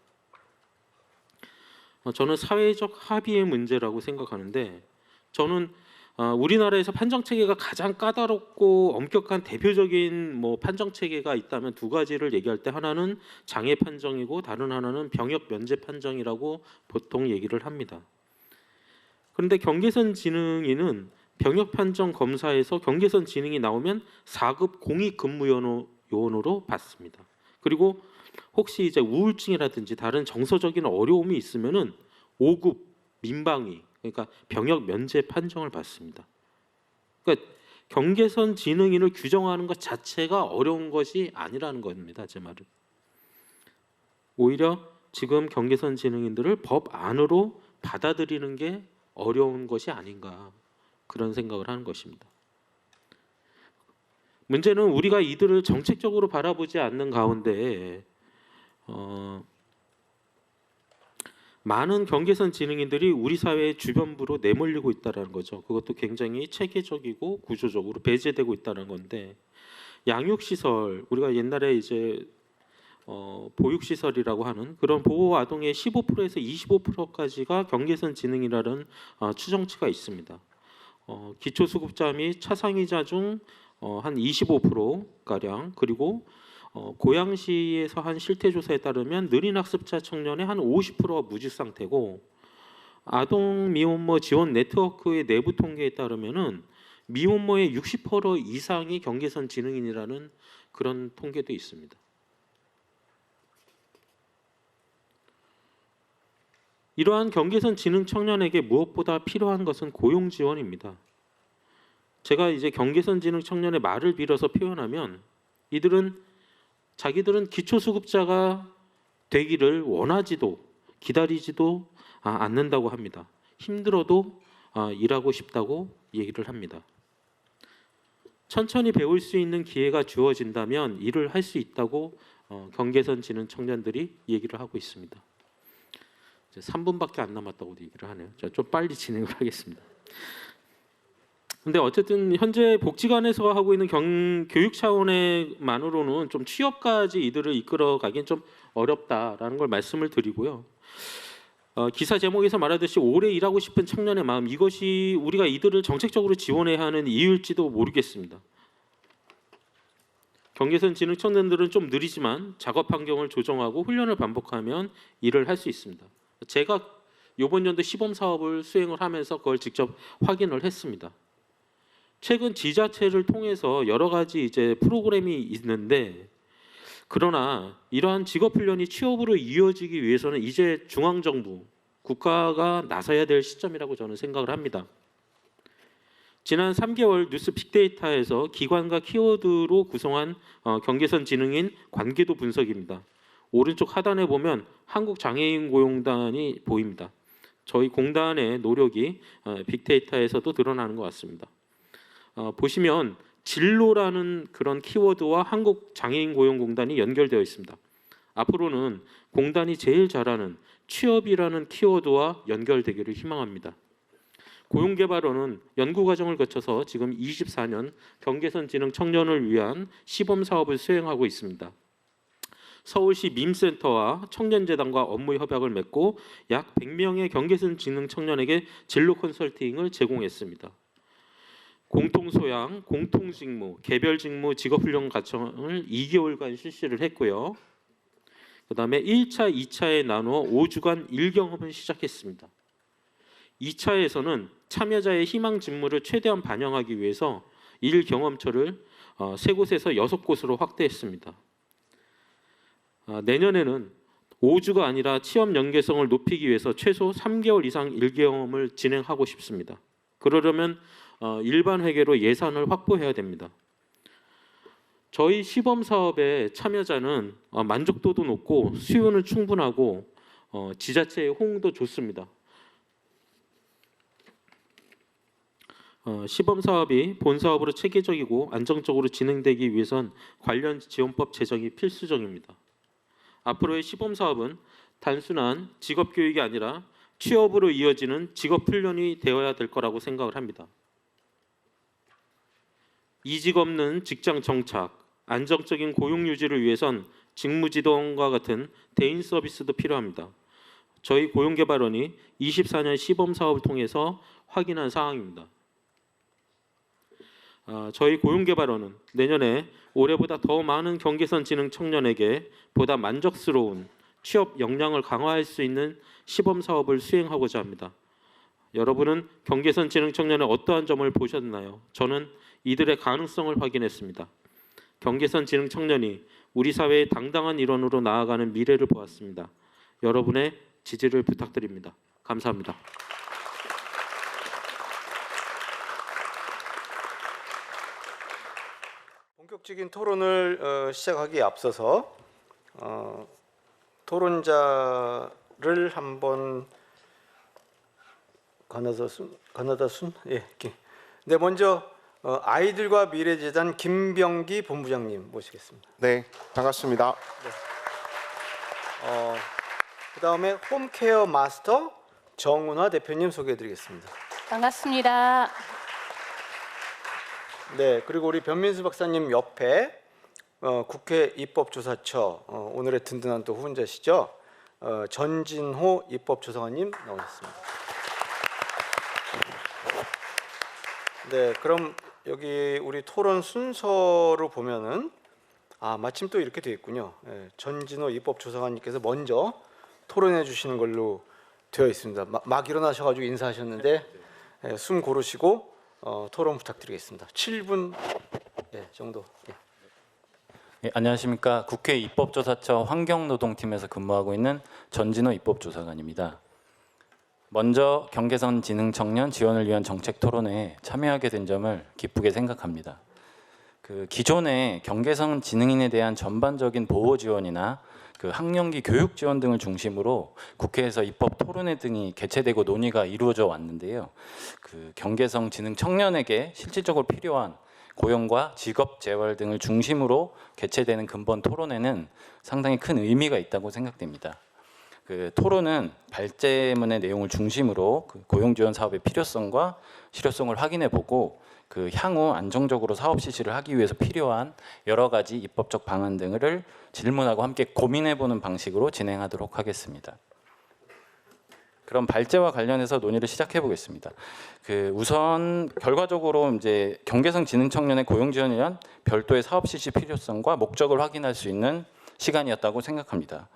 H: 저는 사회적 합의의 문제라고 생각하는데, 저는 우리나라에서 판정 체계가 가장 까다롭고 엄격한 대표적인 뭐 판정 체계가 있다면 두 가지를 얘기할 때, 하나는 장애 판정이고 다른 하나는 병역 면제 판정이라고 보통 얘기를 합니다. 그런데 경계선 지능인은 병역 판정 검사에서 경계선 지능이 나오면 4급 공익 근무 요원으로 받습니다. 그리고 혹시 이제 우울증이라든지 다른 정서적인 어려움이 있으면은 5급 민방위, 그러니까 병역 면제 판정을 받습니다. 그러니까 경계선 지능인을 규정하는 것 자체가 어려운 것이 아니라는 겁니다. 제 말은. 오히려 지금 경계선 지능인들을 법 안으로 받아들이는 게 어려운 것이 아닌가, 그런 생각을 하는 것입니다. 문제는 우리가 이들을 정책적으로 바라보지 않는 가운데 많은 경계선 지능인들이 우리 사회의 주변부로 내몰리고 있다는 거죠. 그것도 굉장히 체계적이고 구조적으로 배제되고 있다는 건데, 양육시설, 우리가 옛날에 이제 보육시설이라고 하는 그런 보호 아동의 15%에서 25%까지가 경계선 지능이라는 추정치가 있습니다. 기초수급자 및 차상위자 중 한 25%가량, 그리고 고양시에서 한 실태조사에 따르면 느린 학습자 청년의 한 50%가 무직 상태고, 아동 미혼모 지원 네트워크의 내부 통계에 따르면은 미혼모의 60% 이상이 경계선 지능인이라는 그런 통계도 있습니다. 이러한 경계선 지능 청년에게 무엇보다 필요한 것은 고용 지원입니다. 제가 이제 경계선 지능 청년의 말을 빌어서 표현하면, 자기들은 기초수급자가 되기를 원하지도 기다리지도 않는다고 합니다. 힘들어도 일하고 싶다고 얘기를 합니다. 천천히 배울 수 있는 기회가 주어진다면 일을 할 수 있다고 경계선 지능 청년들이 얘기를 하고 있습니다. 이제 3분밖에 안 남았다고 얘기를 하네요. 좀 빨리 진행을 하겠습니다. 근데 어쨌든 현재 복지관에서 하고 있는 교육 차원만으로는 좀 취업까지 이들을 이끌어가긴 좀 어렵다라는 걸 말씀을 드리고요. 기사 제목에서 말하듯이 오래 일하고 싶은 청년의 마음, 이것이 우리가 이들을 정책적으로 지원해야 하는 이유일지도 모르겠습니다. 경계선 지능 청년들은 좀 느리지만 작업 환경을 조정하고 훈련을 반복하면 일을 할 수 있습니다. 제가 이번 연도 시범 사업을 수행을 하면서 그걸 직접 확인을 했습니다. 최근 지자체를 통해서 여러 가지 이제 프로그램이 있는데, 그러나 이러한 직업 훈련이 취업으로 이어지기 위해서는 이제 중앙 정부, 국가가 나서야 될 시점이라고 저는 생각을 합니다. 지난 3개월 뉴스 빅데이터에서 기관과 키워드로 구성한 경계선 지능인 관계도 분석입니다. 오른쪽 하단에 보면 한국장애인고용단이 보입니다. 저희 공단의 노력이 빅데이터에서도 드러나는 것 같습니다. 보시면 진로라는 그런 키워드와 한국장애인고용공단이 연결되어 있습니다. 앞으로는 공단이 제일 잘하는 취업이라는 키워드와 연결되기를 희망합니다. 고용개발원은 연구과정을 거쳐서 지금 24년 경계선 지능 청년을 위한 시범 사업을 수행하고 있습니다. 서울시 밈센터와 청년재단과 업무 협약을 맺고 약 100명의 경계선 지능 청년에게 진로 컨설팅을 제공했습니다. 공통소양, 공통직무, 개별직무 직업훈련 과정을 2개월간 실시를 했고요. 그다음에 1차, 2차에 나누어 5주간 1경험을 시작했습니다. 2차에서는 참여자의 희망 직무를 최대한 반영하기 위해서 1경험처를 3곳에서 6곳으로 확대했습니다. 내년에는 5주가 아니라 취업 연계성을 높이기 위해서 최소 3개월 이상 1경험을 진행하고 싶습니다. 그러려면 일반 회계로 예산을 확보해야 됩니다. 저희 시범 사업의 참여자는 만족도도 높고 수요는 충분하고 지자체의 호응도 좋습니다. 시범 사업이 본 사업으로 체계적이고 안정적으로 진행되기 위해선 관련 지원법 제정이 필수적입니다. 앞으로의 시범 사업은 단순한 직업 교육이 아니라 취업으로 이어지는 직업 훈련이 되어야 될 거라고 생각을 합니다. 이직 없는 직장 정착, 안정적인 고용 유지를 위해선 직무 지원과 같은 대인 서비스도 필요합니다. 저희 고용개발원이 24년 시범 사업을 통해서 확인한 사항입니다. 저희 고용개발원은 내년에 올해보다 더 많은 경계선 지능 청년에게 보다 만족스러운 취업 역량을 강화할 수 있는 시범 사업을 수행하고자 합니다. 여러분은 경계선 지능 청년의 어떠한 점을 보셨나요? 저는 이들의 가능성을 확인했습니다. 경계선 지능 청년이 우리 사회의 당당한 일원으로 나아가는 미래를 보았습니다. 여러분의 지지를 부탁드립니다. 감사합니다.
G: 본격적인 토론을 시작하기에 앞서서 토론자를 한번 가나다 순 예. 이렇게. 네, 먼저 아이들과 미래재단 김병기 본부장님 모시겠습니다.
I: 네, 반갑습니다.
G: 그다음에 홈케어 마스터 정은화 대표님 소개해드리겠습니다.
J: 반갑습니다.
G: 네, 그리고 우리 변민수 박사님 옆에 국회 입법조사처 오늘의 든든한 또 후원자시죠. 전진호 입법조사관님 나오셨습니다. 네, 그럼 여기 우리 토론 순서로 보면은 마침 또 이렇게 되어 있군요. 전진호 입법조사관님께서 먼저 토론해 주시는 걸로 되어 있습니다. 막 일어나셔가지고 인사하셨는데 숨 고르시고 토론 부탁드리겠습니다. 7분 정도.
K: 안녕하십니까. 국회 입법조사처 환경노동팀에서 근무하고 있는 전진호 입법조사관입니다. 먼저 경계선 지능 청년 지원을 위한 정책 토론회에 참여하게 된 점을 기쁘게 생각합니다. 기존의 경계선 지능인에 대한 전반적인 보호 지원이나 학령기 교육 지원 등을 중심으로 국회에서 입법 토론회 등이 개최되고 논의가 이루어져 왔는데요. 경계성 지능 청년에게 실질적으로 필요한 고용과 직업 재활 등을 중심으로 개최되는 근본 토론회는 상당히 큰 의미가 있다고 생각됩니다. 토론은 발제문의 내용을 중심으로 고용 지원 사업의 필요성과 실효성을 확인해 보고 향후 안정적으로 사업 실시를 하기 위해서 필요한 여러 가지 입법적 방안 등을 질문하고 함께 고민해 보는 방식으로 진행하도록 하겠습니다. 그럼 발제와 관련해서 논의를 시작해 보겠습니다. 우선 결과적으로 이제 경계성 지능 청년의 고용 지원을 위한 별도의 사업 실시 필요성과 목적을 확인할 수 있는 시간이었다고 생각합니다.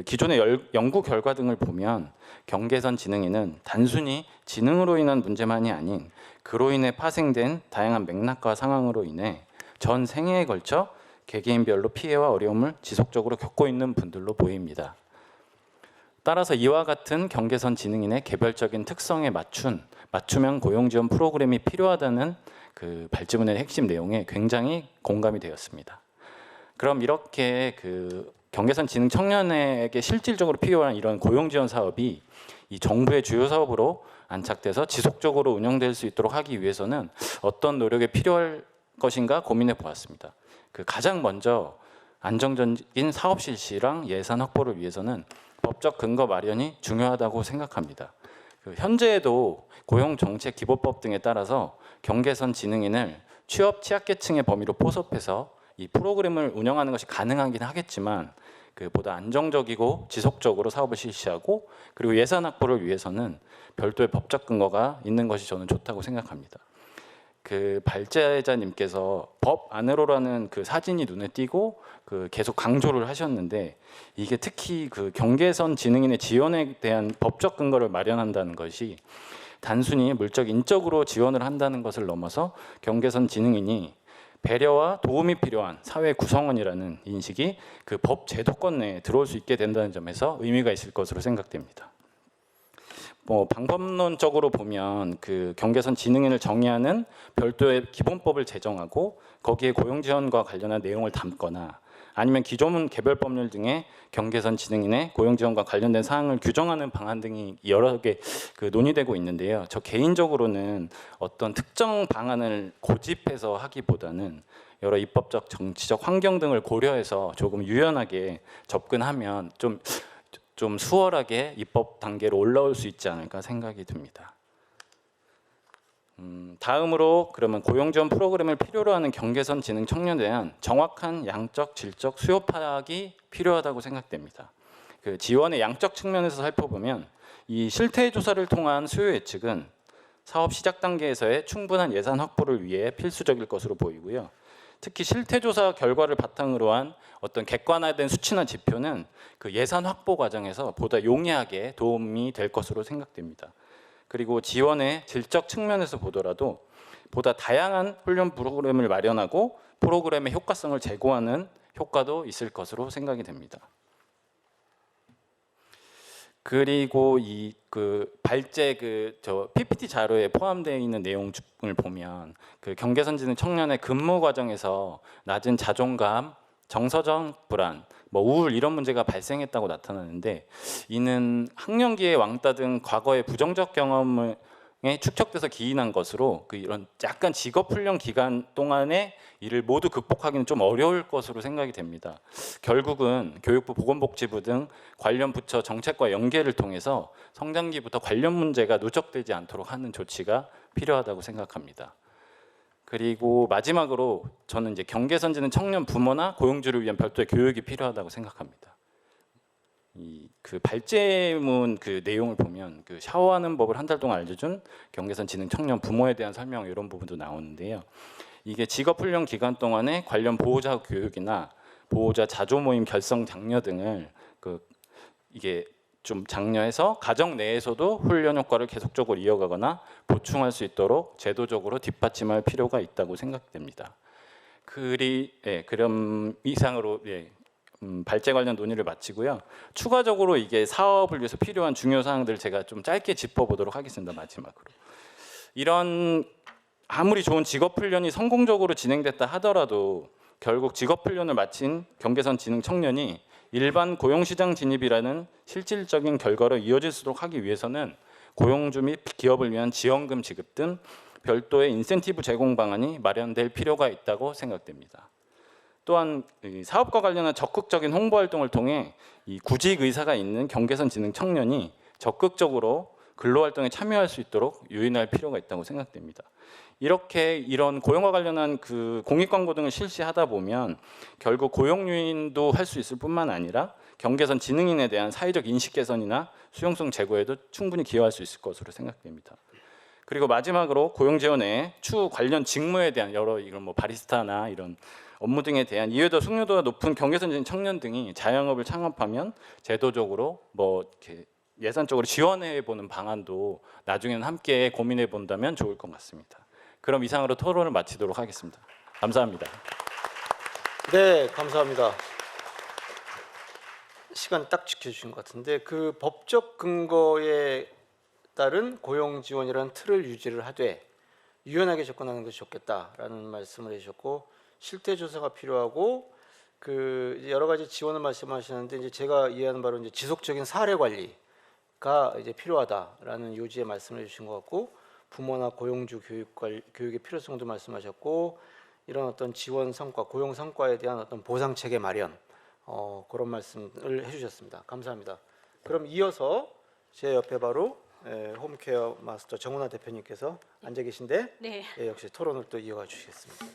K: 기존의 연구 결과 등을 보면 경계선 지능인은 단순히 지능으로 인한 문제만이 아닌 그로 인해 파생된 다양한 맥락과 상황으로 인해 전 생애에 걸쳐 개개인별로 피해와 어려움을 지속적으로 겪고 있는 분들로 보입니다. 따라서 이와 같은 경계선 지능인의 개별적인 특성에 맞춤형 고용 지원 프로그램이 필요하다는 발제문의 핵심 내용에 굉장히 공감이 되었습니다. 그럼 이렇게 경계선 지능 청년에게 실질적으로 필요한 이런 고용 지원 사업이 이 정부의 주요 사업으로 안착돼서 지속적으로 운영될 수 있도록 하기 위해서는 어떤 노력이 필요할 것인가 고민해 보았습니다. 가장 먼저 안정적인 사업 실시랑 예산 확보를 위해서는 법적 근거 마련이 중요하다고 생각합니다. 현재에도 고용정책기본법 등에 따라서 경계선 지능인을 취업 취약계층의 범위로 포섭해서 이 프로그램을 운영하는 것이 가능하긴 하겠지만 보다 안정적이고 지속적으로 사업을 실시하고 그리고 예산 확보를 위해서는 별도의 법적 근거가 있는 것이 저는 좋다고 생각합니다. 그 발제자님께서 법 안으로라는 그 사진이 눈에 띄고 그 계속 강조를 하셨는데 이게 특히 그 경계선 지능인의 지원에 대한 법적 근거를 마련한다는 것이 단순히 물적 인적으로 지원을 한다는 것을 넘어서 경계선 지능인이 배려와 도움이 필요한 사회 구성원이라는 인식이 그 법 제도권 내에 들어올 수 있게 된다는 점에서 의미가 있을 것으로 생각됩니다. 뭐 방법론적으로 보면 그 경계선 지능인을 정의하는 별도의 기본법을 제정하고 거기에 고용 지원과 관련한 내용을 담거나 아니면 기존 개별 법률 등의 경계선 지능인의 고용 지원과 관련된 사항을 규정하는 방안 등이 여러 개 그 논의되고 있는데요. 저 개인적으로는 어떤 특정 방안을 고집해서 하기보다는 여러 입법적, 정치적 환경 등을 고려해서 조금 유연하게 접근하면 좀 수월하게 입법 단계로 올라올 수 있지 않을까 생각이 듭니다. 다음으로 그러면 고용 지원 프로그램을 필요로 하는 경계선 지능 청년에 대한 정확한 양적, 질적 수요 파악이 필요하다고 생각됩니다. 그 지원의 양적 측면에서 살펴보면 이 실태 조사를 통한 수요 예측은 사업 시작 단계에서의 충분한 예산 확보를 위해 필수적일 것으로 보이고요. 특히 실태 조사 결과를 바탕으로 한 어떤 객관화된 수치나 지표는 그 예산 확보 과정에서 보다 용이하게 도움이 될 것으로 생각됩니다. 그리고 지원의 질적 측면에서 보더라도 보다 다양한 훈련 프로그램을 마련하고 프로그램의 효과성을 제고하는 효과도 있을 것으로 생각이 됩니다. 그리고 이 그 발제 저 PPT 자료에 포함되어 있는 내용을 보면 그 경계선지능 청년의 근무 과정에서 낮은 자존감, 정서적 불안, 뭐 우울 이런 문제가 발생했다고 나타나는데 이는 학령기의 왕따 등 과거의 부정적 경험에 축적돼서 기인한 것으로 그 이런 약간 직업 훈련 기간 동안에 이를 모두 극복하기는 좀 어려울 것으로 생각이 됩니다. 결국은 교육부, 보건복지부 등 관련 부처 정책과 연계를 통해서 성장기부터 관련 문제가 누적되지 않도록 하는 조치가 필요하다고 생각합니다. 그리고 마지막으로 저는 이제 경계선지능 청년 부모나 고용주를 위한 별도의 교육이 필요하다고 생각합니다. 그 발제문 그 내용을 보면 그 샤워하는 법을 한 달 동안 알려준 경계선 지능 청년 부모에 대한 설명 이런 부분도 나오는데요. 이게 직업 훈련 기간 동안에 관련 보호자 교육이나 보호자 자조 모임 결성 장려 등을 이게 좀 장려해서 가정 내에서도 훈련 효과를 계속적으로 이어가거나 보충할 수 있도록 제도적으로 뒷받침할 필요가 있다고 생각됩니다. 그럼 이상으로 발제 관련 논의를 마치고요. 추가적으로 이게 사업을 위해서 필요한 중요 사항들을 제가 좀 짧게 짚어보도록 하겠습니다. 마지막으로 이런 아무리 좋은 직업 훈련이 성공적으로 진행됐다 하더라도 결국 직업 훈련을 마친 경계선 지능 청년이 일반 고용시장 진입이라는 실질적인 결과로 이어질 수 있도록 하기 위해서는 고용주 및 기업을 위한 지원금 지급 등 별도의 인센티브 제공 방안이 마련될 필요가 있다고 생각됩니다. 또한 사업과 관련한 적극적인 홍보 활동을 통해 이 구직 의사가 있는 경계선 지능 청년이 적극적으로 근로활동에 참여할 수 있도록 유인할 필요가 있다고 생각됩니다. 이렇게 이런 고용과 관련한 그 공익광고 등을 실시하다 보면 결국 고용 유인도 할 수 있을 뿐만 아니라 경계선 지능인에 대한 사회적 인식 개선이나 수용성 제고에도 충분히 기여할 수 있을 것으로 생각됩니다. 그리고 마지막으로 고용 지원에 추후 관련 직무에 대한 여러 이런 뭐 바리스타나 이런 업무 등에 대한 이해도 숙려도가 높은 경계선 지능 청년 등이 자영업을 창업하면 제도적으로 뭐 이렇게 예산적으로 지원해 보는 방안도 나중에는 함께 고민해 본다면 좋을 것 같습니다. 그럼 이상으로 토론을 마치도록 하겠습니다. 감사합니다.
G: 네, 감사합니다. 시간 딱 지켜주신 것 같은데 그 법적 근거에 따른 고용 지원이라는 틀을 유지를 하되 유연하게 접근하는 것이 좋겠다라는 말씀을 해주셨고 실태 조사가 필요하고 그 여러 가지 지원을 말씀하시는데 이제 제가 이해하는 바로 이제 지속적인 사례 관리가 이제 필요하다라는 요지의 말씀을 해주신 것 같고 부모나 고용주 교육의 필요성도 말씀하셨고 이런 어떤 지원 성과, 고용 성과에 대한 어떤 보상 체계 마련 그런 말씀을 해주셨습니다. 감사합니다. 그럼 이어서 제 옆에 바로 홈케어 마스터 정훈아 대표님께서 앉아 계신데
I: 네.
G: 역시 토론을 또 이어가 주시겠습니다.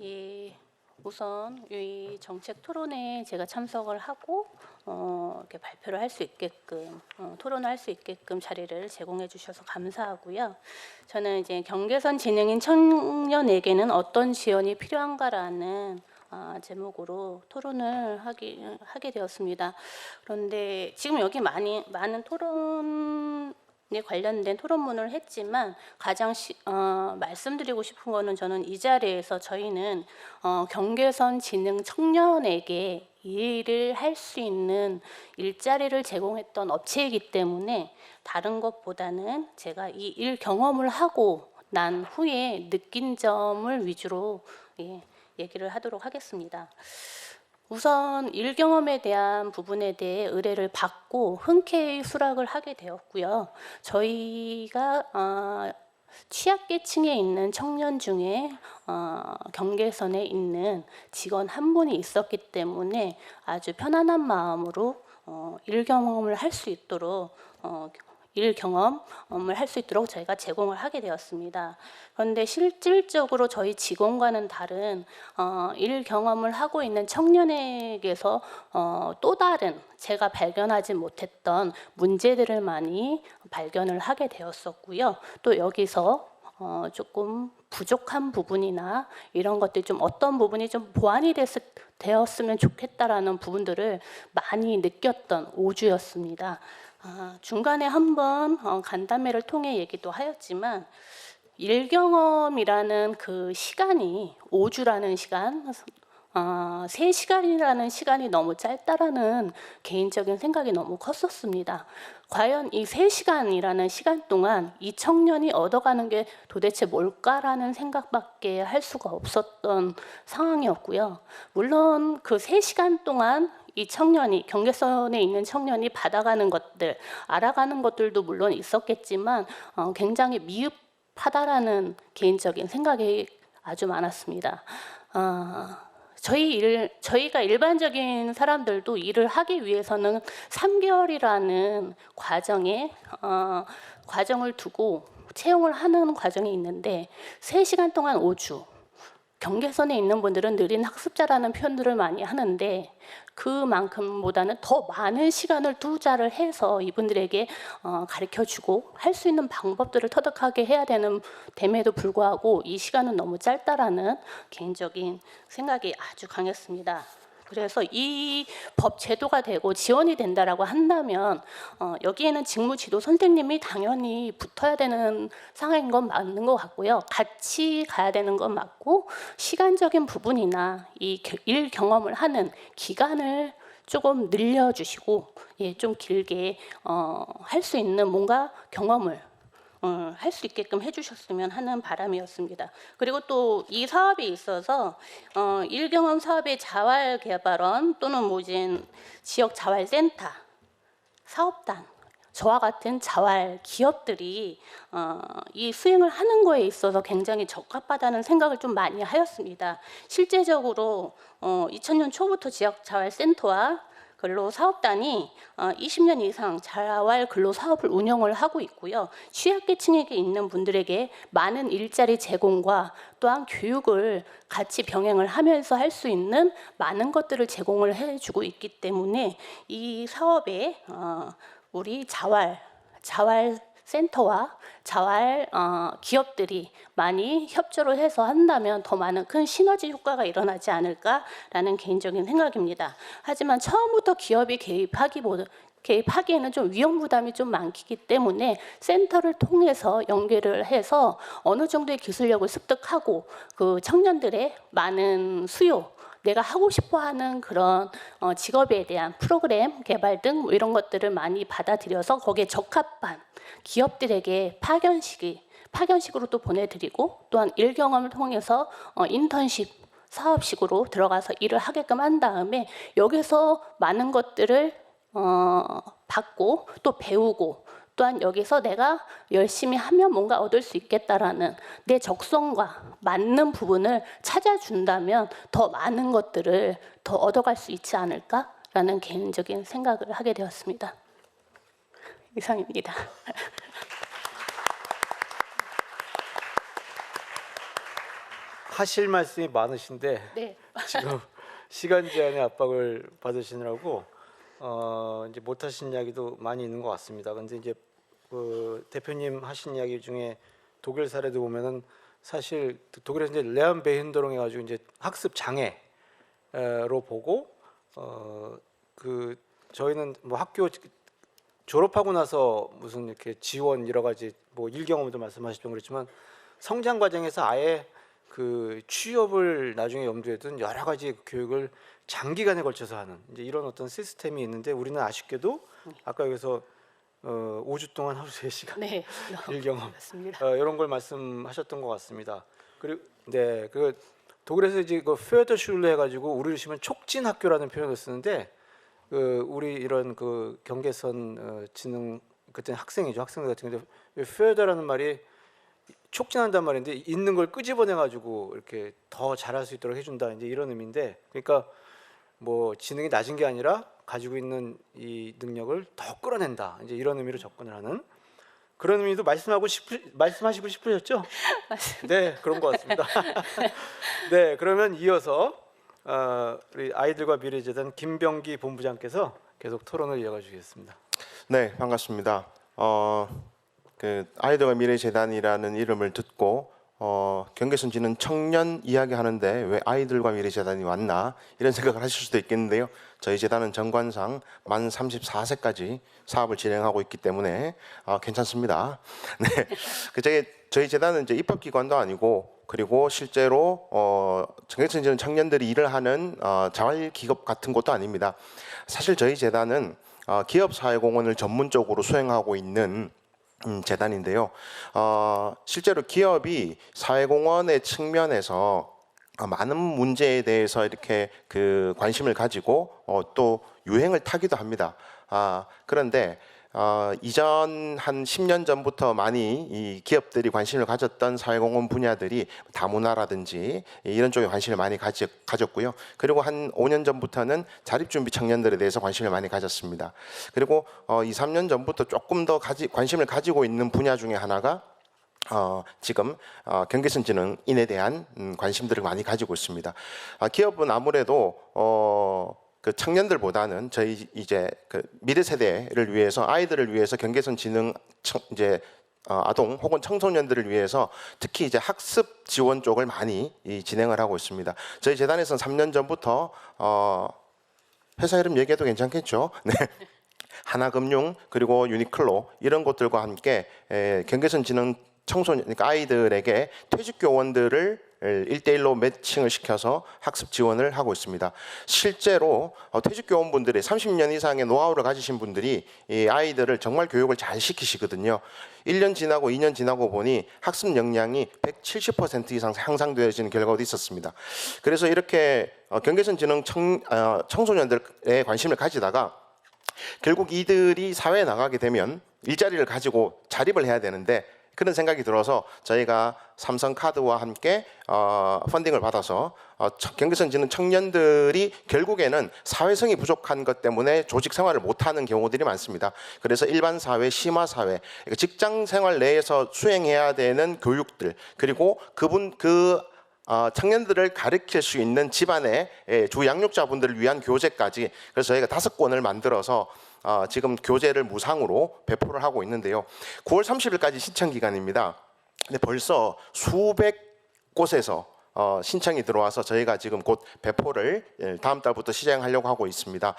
I: 예. 우선 이 정책 토론에 제가 참석을 하고 이렇게 발표를 할 수 있게끔 토론을 할 수 있게끔 자리를 제공해 주셔서 감사하고요. 저는 이제 경계선 지능인 청년에게는 어떤 지원이 필요한가라는 제목으로 토론을 하게 되었습니다. 그런데 지금 여기 많은 토론에 관련된 토론문을 했지만 가장 말씀드리고 싶은 거는 저는 이 자리에서 저희는 경계선 지능 청년에게 일을 할 수 있는 일자리를 제공했던 업체이기 때문에 다른 것보다는 제가 이 일 경험을 하고 난 후에 느낀 점을 위주로 얘기를 하도록 하겠습니다. 우선 일 경험에 대한 부분에 대해 의뢰를 받고 흔쾌히 수락을 하게 되었고요. 저희가 취약계층에 있는 청년 중에 경계선에 있는 직원 한 분이 있었기 때문에 아주 편안한 마음으로 일 경험을 할 수 있도록 저희가 제공을 하게 되었습니다. 그런데 실질적으로 저희 직원과는 다른 일 경험을 하고 있는 청년에게서 또 다른 제가 발견하지 못했던 문제들을 많이 발견을 하게 되었었고요. 또 여기서 조금 부족한 부분이나 이런 것들 좀 어떤 부분이 좀 보완이 되었으면 좋겠다라는 부분들을 많이 느꼈던 5주였습니다. 중간에 한번 간담회를 통해 얘기도 하였지만 일 경험이라는 그 시간이 5주라는 시간, 3시간이라는 시간이 너무 짧다라는 개인적인 생각이 너무 컸었습니다. 과연 이 3시간이라는 시간 동안 이 청년이 얻어가는 게 도대체 뭘까라는 생각밖에 할 수가 없었던 상황이었고요. 물론 그 3시간 동안 이 청년이 경계선에 있는 청년이 받아가는 것들, 알아가는 것들도 물론 있었겠지만 굉장히 미흡하다라는 개인적인 생각이 아주 많았습니다. 저희가 일반적인 사람들도 일을 하기 위해서는 3개월이라는 과정을 두고 채용을 하는 과정이 있는데 3시간 동안 5주. 경계선에 있는 분들은 느린 학습자라는 표현들을 많이 하는데 그만큼보다는 더 많은 시간을 투자를 해서 이분들에게 가르쳐주고 할 수 있는 방법들을 터득하게 해야 됨에도 불구하고 이 시간은 너무 짧다라는 개인적인 생각이 아주 강했습니다. 그래서 이 법 제도가 되고 지원이 된다라고 한다면 여기에는 직무지도 선생님이 당연히 붙어야 되는 상황인 건 맞는 것 같고요. 같이 가야 되는 건 맞고 시간적인 부분이나 이 일 경험을 하는 기간을 조금 늘려주시고 좀 길게 할 수 있는 뭔가 경험을 할 수 있게끔 해주셨으면 하는 바람이었습니다. 그리고 또 이 사업에 있어서 일경험 사업의 자활개발원 또는 모진 지역 자활센터, 사업단, 저와 같은 자활 기업들이 이 수행을 하는 거에 있어서 굉장히 적합하다는 생각을 좀 많이 하였습니다. 실제적으로 2000년 초부터 지역 자활센터와 근로사업단이 20년 이상 자활 근로사업을 운영을 하고 있고요. 취약계층에 있는 분들에게 많은 일자리 제공과 또한 교육을 같이 병행을 하면서 할 수 있는 많은 것들을 제공을 해주고 있기 때문에 이 사업에 우리 자활센터와 자활 기업들이 많이 협조를 해서 한다면 더 많은 큰 시너지 효과가 일어나지 않을까라는 개인적인 생각입니다. 하지만 처음부터 기업이 개입하기에는 좀 위험 부담이 좀 많기 때문에 센터를 통해서 연계를 해서 어느 정도의 기술력을 습득하고 그 청년들의 많은 수요, 내가 하고 싶어하는 그런 직업에 대한 프로그램 개발 등 뭐 이런 것들을 많이 받아들여서 거기에 적합한 기업들에게 파견식으로 또 보내드리고 또한 일 경험을 통해서 인턴십 사업식으로 들어가서 일을 하게끔 한 다음에 여기서 많은 것들을 받고 또 배우고 또한 여기서 내가 열심히 하면 뭔가 얻을 수 있겠다라는 내 적성과 맞는 부분을 찾아준다면 더 많은 것들을 더 얻어갈 수 있지 않을까라는 개인적인 생각을 하게 되었습니다. 이상입니다.
G: 하실 말씀이 많으신데
I: 네.
G: 지금 시간 제한의 압박을 받으시느라고 이제 못 하신 이야기도 많이 있는 것 같습니다. 근데 이제 그 대표님 하신 이야기 중에 독일 사례도 보면은 사실 독일에서 이제 레안 베힌더롱 해가지고 이제 학습 장애로 보고 그 저희는 뭐 학교 졸업하고 나서 무슨 이렇게 지원 여러 가지 뭐 일 경험도 말씀하셨죠. 그렇지만 성장 과정에서 아예 그 취업을 나중에 염두에 둔 여러 가지 교육을 장기간에 걸쳐서 하는 이제 이런 어떤 시스템이 있는데 우리는 아쉽게도 아까 여기서 5주 동안 하루 3시간
I: 네.
G: 일 경험
I: 맞습니다.
G: 이런 걸 말씀하셨던 것 같습니다. 그리고 네, 그 독일에서 이제 그 페어더슐레 해가지고 우리를 치면 촉진 학교라는 표현을 쓰는데 그 우리 이런 그 경계선 지능 그때 학생이죠. 학생들 같은 경우에 페어더라는 말이 촉진한단 말인데 있는 걸 끄집어내 가지고 이렇게 더 잘할 수 있도록 해준다 이제 이런 의미인데 그러니까 뭐 지능이 낮은 게 아니라 가지고 있는 이 능력을 더 끌어낸다 이제 이런 의미로 접근을 하는 그런 의미도 말씀하시고 싶으셨죠? 네 그런 것 같습니다. 네 그러면 이어서 우리 아이들과 미래재단 김병기 본부장께서 계속 토론을 이어가 주시겠습니다.
J: 네 반갑습니다. 그 아이들과 미래재단이라는 이름을 듣고 경계선 지는 청년 이야기하는데 왜 아이들과 미래재단이 왔나 이런 생각을 하실 수도 있겠는데요. 저희 재단은 정관상 만 34세까지 사업을 진행하고 있기 때문에 괜찮습니다. 네, 저희 재단은 이제 입법기관도 아니고 그리고 실제로 경계선 지는 청년들이 일을 하는 자활기업 같은 곳도 아닙니다. 사실 저희 재단은 기업사회공헌을 전문적으로 수행하고 있는 재단인데요. 실제로 기업이 사회공헌의 측면에서 많은 문제에 대해서 이렇게 그 관심을 가지고 또 유행을 타기도 합니다. 그런데 이전 한 10년 전부터 많이 이 기업들이 관심을 가졌던 사회공헌 분야들이 다문화라든지 이런 쪽에 관심을 많이 가졌고요. 그리고 한 5년 전부터는 자립준비 청년들에 대해서 관심을 많이 가졌습니다. 그리고 2, 3년 전부터 조금 더 관심을 가지고 있는 분야 중에 하나가 지금 경계선 지능인에 대한 관심들을 많이 가지고 있습니다. 기업은 아무래도 그 청년들보다는 저희 이제 그 미래 세대를 위해서 아이들을 위해서 경계선 지능 이제 아동 혹은 청소년들을 위해서 특히 이제 학습 지원 쪽을 많이 진행을 하고 있습니다. 저희 재단에서는 3년 전부터 회사 이름 얘기해도 괜찮겠죠? 네. 하나금융 그리고 유니클로 이런 곳들과 함께 경계선 지능 청소년 그러니까 아이들에게 퇴직 교원들을 1대1로 매칭을 시켜서 학습 지원을 하고 있습니다. 실제로 퇴직 교원분들이 30년 이상의 노하우를 가지신 분들이 이 아이들을 정말 교육을 잘 시키시거든요. 1년 지나고 2년 지나고 보니 학습 역량이 170% 이상 향상되어지는 결과도 있었습니다. 그래서 이렇게 경계선 지능 청소년들에 관심을 가지다가 결국 이들이 사회에 나가게 되면 일자리를 가지고 자립을 해야 되는데 그런 생각이 들어서 저희가 삼성카드와 함께 펀딩을 받아서 경계선 지능 청년들이 결국에는 사회성이 부족한 것 때문에 조직 생활을 못하는 경우들이 많습니다. 그래서 일반 사회, 심화 사회, 직장 생활 내에서 수행해야 되는 교육들 그리고 청년들을 가르칠 수 있는 집안의 주 양육자분들을 위한 교재까지 그래서 저희가 5권을 만들어서 지금 교재를 무상으로 배포를 하고 있는데요. 9월 30일까지 신청 기간입니다. 근데 벌써 수백 곳에서 신청이 들어와서 저희가 지금 곧 배포를 다음 달부터 시행하려고 하고 있습니다.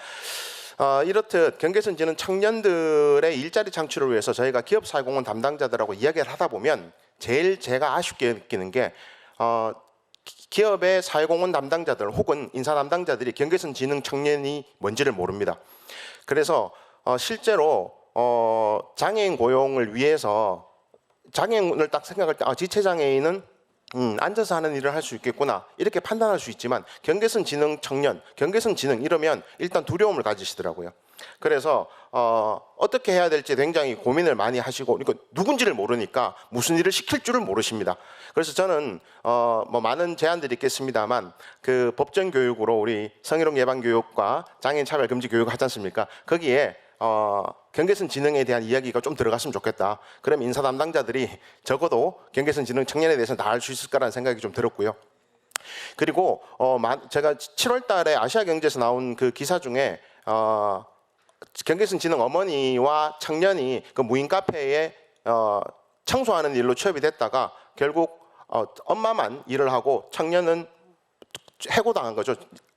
J: 이렇듯 경계선 지능 청년들의 일자리 창출을 위해서 저희가 기업사회공헌 담당자들하고 이야기를 하다 보면 제일 제가 아쉽게 느끼는 게 기업의 사회공헌 담당자들 혹은 인사 담당자들이 경계선 지능 청년이 뭔지를 모릅니다. 그래서 실제로 장애인 고용을 위해서 장애인을 딱 생각할 때 지체장애인은 앉아서 하는 일을 할 수 있겠구나 이렇게 판단할 수 있지만 경계선 지능 청년, 경계선 지능 이러면 일단 두려움을 가지시더라고요. 그래서 어떻게 해야 될지 굉장히 고민을 많이 하시고 그러니까 누군지를 모르니까 무슨 일을 시킬 줄을 모르십니다. 그래서 저는 뭐 많은 제안들이 있겠습니다만 그 법정 교육으로 우리 성희롱 예방 교육과 장애인 차별 금지 교육을 하지 않습니까? 거기에 경계선 지능에 대한 이야기가 좀 들어갔으면 좋겠다. 그럼 인사 담당자들이 적어도 경계선 지능 청년에 대해서 다 알 수 있을 거라는 생각이 좀 들었고요. 그리고 제가 7월 달에 아시아경제에서 나온 그 기사 중에 경계선 지능 어머니와 청년이 그 무인 카페에 청소하는 일로 취업이 됐다가 결국 엄마만 일을 하고 청년은 해고당한 거죠.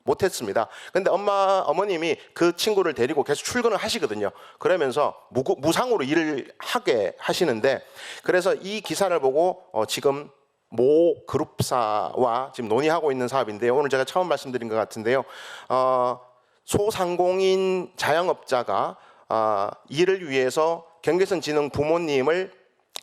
J: 못했습니다. 근데 어머님이 그 친구를 데리고 계속 출근을 하시거든요. 그러면서 무상으로 일을 하게 하시는데, 그래서 이 기사를 보고 지금 모 그룹사와 지금 논의하고 있는 사업인데요. 오늘 제가 처음 말씀드린 것 같은데요. 소상공인 자영업자가 일을 위해서 경계선 지능 부모님을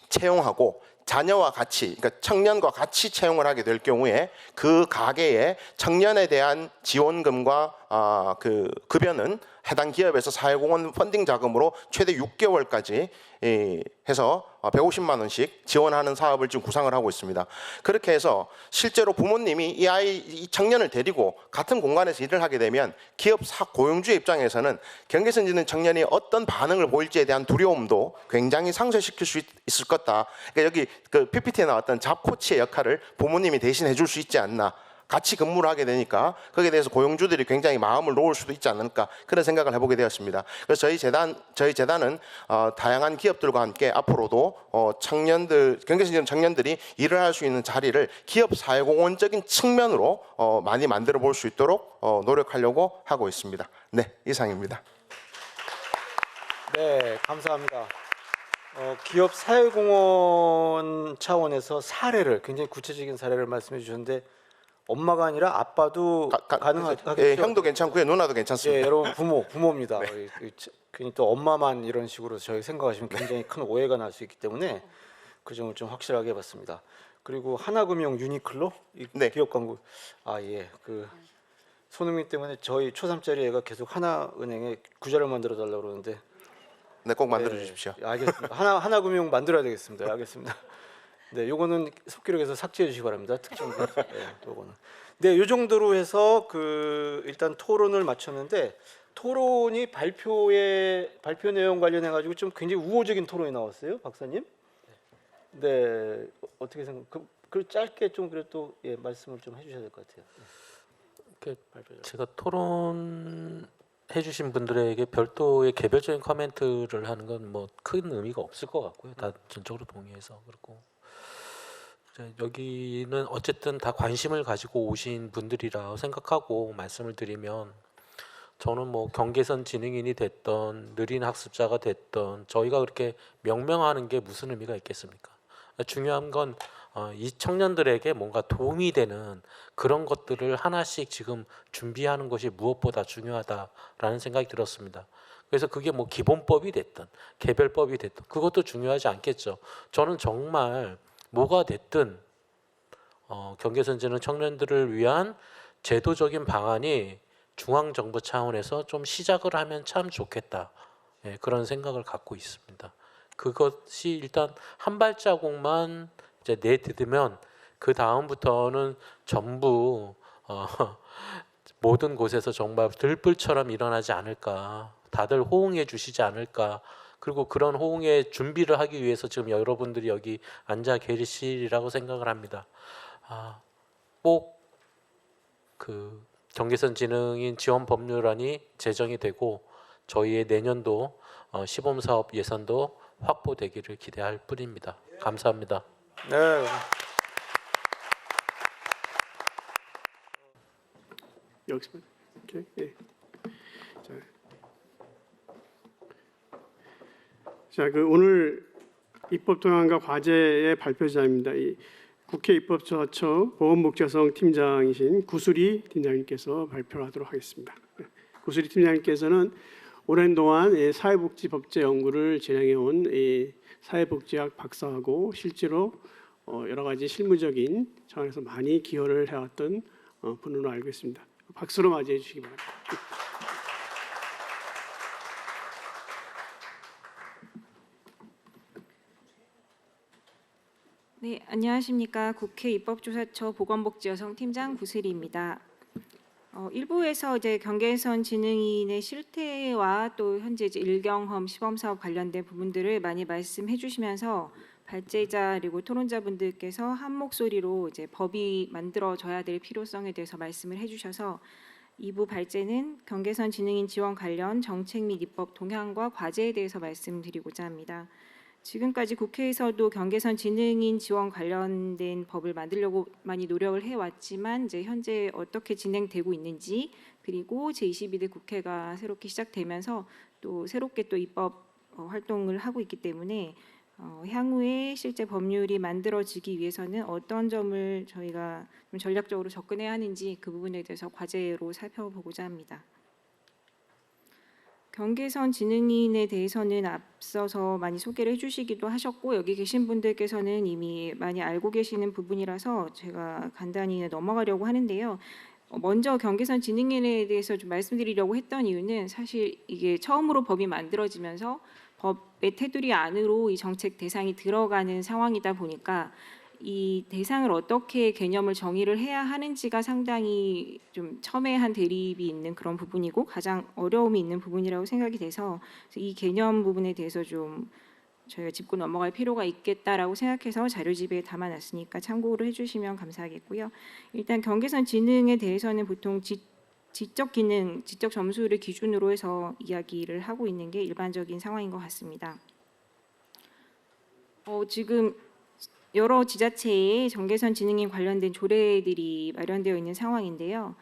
J: 채용하고 자녀와 같이, 그러니까 청년과 같이 채용을 하게 될 경우에 그 가게에 청년에 대한 지원금과 그 급여는 해당 기업에서 사회공헌 펀딩 자금으로 최대 6개월까지 해서 150만 원씩 지원하는 사업을 지금 구상을 하고 있습니다. 그렇게 해서 실제로 부모님이 이 청년을 데리고 같은 공간에서 일을 하게 되면 기업 고용주의 입장에서는 경계선 지능 청년이 어떤 반응을 보일지에 대한 두려움도 굉장히 상쇄시킬 수 있을 거다. 그러니까 여기 그 PPT에 나왔던 잡코치의 역할을 부모님이 대신 해줄 수 있지 않나. 같이 근무를 하게 되니까 거기에 대해서 고용주들이 굉장히 마음을 놓을 수도 있지 않을까, 그런 생각을 해보게 되었습니다. 그래서 저희 재단은 다양한 기업들과 함께 앞으로도 경계선 지능 청년들이 일을 할 수 있는 자리를 기업 사회공헌적인 측면으로 많이 만들어 볼 수 있도록 노력하려고 하고 있습니다. 네, 이상입니다.
G: 네, 감사합니다. 기업 사회공헌 차원에서 사례를, 굉장히 구체적인 사례를 말씀해 주셨는데, 엄마가 아니라 아빠도 가능하겠죠?
J: 예, 형도 괜찮고요, 누나도 괜찮습니다.
G: 예, 여러분 부모입니다. 괜히 또 엄마만 이런 식으로 저희 생각하시면 굉장히 큰 오해가 날 수 있기 때문에 그 점을 좀 확실하게 해봤습니다. 그리고 하나금융 유니클로
J: 네.
G: 기업 광고, 예, 그 손흥민 때문에 저희 초3짜리 애가 계속 하나은행에 구자를 만들어 달라고 그러는데,
J: 네, 꼭 만들어 주십시오.
G: 알겠습니다. 하나금융 만들어야 되겠습니다. 알겠습니다. 네, 요거는 속기록에서 삭제해 주시기 바랍니다. 특정들. 네, 요거는. 네, 요 정도로 해서 일단 토론을 마쳤는데, 토론이 발표 내용 관련해 가지고 좀 굉장히 우호적인 토론이 나왔어요, 박사님. 네, 어떻게 생각? 그 짧게 좀 그래도 말씀을 좀 해주셔야 될 것 같아요.
H: 제가 토론해주신 분들에게 별도의 개별적인 코멘트를 하는 건 뭐 큰 의미가 없을 것 같고요. 다 전적으로 동의해서 그렇고. 여기는 어쨌든 다 관심을 가지고 오신 분들이라 생각하고 말씀을 드리면, 저는 뭐 경계선 지능인이 됐던 느린 학습자가 됐던 저희가 그렇게 명명하는 게 무슨 의미가 있겠습니까? 중요한 건 이 청년들에게 뭔가 도움이 되는 그런 것들을 하나씩 지금 준비하는 것이 무엇보다 중요하다라는 생각이 들었습니다. 그래서 그게 뭐 기본법이 됐든 개별법이 됐든 그것도 중요하지 않겠죠. 저는 정말 뭐가 됐든 경계선 지능 청년들을 위한 제도적인 방안이 중앙정부 차원에서 좀 시작을 하면 참 좋겠다, 그런 생각을 갖고 있습니다. 그것이 일단 한 발자국만 이제 내딛으면 그 다음부터는 전부 모든 곳에서 정말 들불처럼 일어나지 않을까, 다들 호응해 주시지 않을까. 그리고 그런 호응의 준비를 하기 위해서 지금 여러분들이 여기 앉아 계시리라고 생각을 합니다. 꼭 그 경계선 지능인 지원 법률안이 제정이 되고 저희의 내년도 시범 사업 예산도 확보되기를 기대할 뿐입니다. 감사합니다.
G: 네.
L: 여기서 이렇게. 예. 자, 오늘 입법 동향과 과제의 발표자입니다. 국회 입법조사처 보건복지여성 팀장이신 구수리 팀장님께서 발표를 하도록 하겠습니다. 구수리 팀장님께서는 오랜 동안 사회복지 법제 연구를 진행해온 사회복지학 박사하고 실제로 여러 가지 실무적인 차원에서 많이 기여를 해왔던 분으로 알고 있습니다. 박수로 맞이해 주시기 바랍니다.
M: 네, 안녕하십니까. 국회 입법조사처 보건복지여성 팀장 구슬이입니다. 일부에서 이제 경계선 지능인의 실태와 또 현재 이제 일경험 시범사업 관련된 부분들을 많이 말씀해 주시면서 발제자 그리고 토론자분들께서 한 목소리로 이제 법이 만들어져야 될 필요성에 대해서 말씀을 해주셔서 2부 발제는 경계선 지능인 지원 관련 정책 및 입법 동향과 과제에 대해서 말씀드리고자 합니다. 지금까지 국회에서도 경계선 지능인 지원 관련된 법을 만들려고 많이 노력을 해왔지만 이제 현재 어떻게 진행되고 있는지 그리고 제22대 국회가 새롭게 시작되면서 또 새롭게 또 입법 활동을 하고 있기 때문에 향후에 실제 법률이 만들어지기 위해서는 어떤 점을 저희가 좀 전략적으로 접근해야 하는지 그 부분에 대해서 과제로 살펴보고자 합니다. 경계선 지능인에 대해서는 앞서서 많이 소개를 해주시기도 하셨고 여기 계신 분들께서는 이미 많이 알고 계시는 부분이라서 제가 간단히 넘어가려고 하는데요. 먼저 경계선 지능인에 대해서 좀 말씀드리려고 했던 이유는 사실 이게 처음으로 법이 만들어지면서 법의 테두리 안으로 이 정책 대상이 들어가는 상황이다 보니까 이 대상을 어떻게 개념을 정의를 해야 하는지가 상당히 좀 첨예한 대립이 있는 그런 부분이고 가장 어려움이 있는 부분이라고 생각이 돼서 이 개념 부분에 대해서 좀 저희가 짚고 넘어갈 필요가 있겠다라고 생각해서 자료집에 담아놨으니까 참고를 해주시면 감사하겠고요. 일단 경계선 지능에 대해서는 보통 지적 기능, 지적 점수를 기준으로 해서 이야기를 하고 있는 게 일반적인 상황인 것 같습니다. 지금 여러 지자체에 경계선 지능인 관련된 조례들이 마련되어 있는 상황인데요.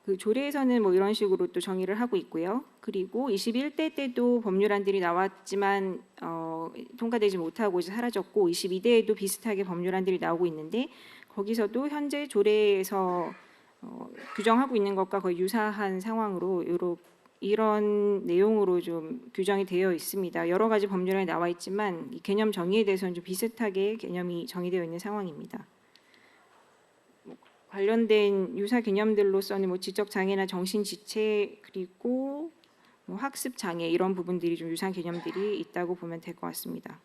M: 그 조례에서는 뭐 이런 식으로 또 정의를 하고 있고요. 그리고 21대 때도 법률안들이 나왔지만 통과되지 못하고 이제 사라졌고 22대에도 비슷하게 법률안들이 나오고 있는데 거기서도 현재 조례에서 규정하고 있는 것과 거의 유사한 상황으로 이런 내용으로 좀 규정이 되어 있습니다. 여러 가지 법률안이 나와 있지만 이 개념 정의에 대해서는 좀 비슷하게 개념이 정의되어 있는 상황입니다. 관련된 유사 개념들로서는 뭐 지적 장애나 정신 지체 그리고 뭐 학습 장애 이런 부분들이 좀 유사한 개념들이 있다고 보면 될 것 같습니다.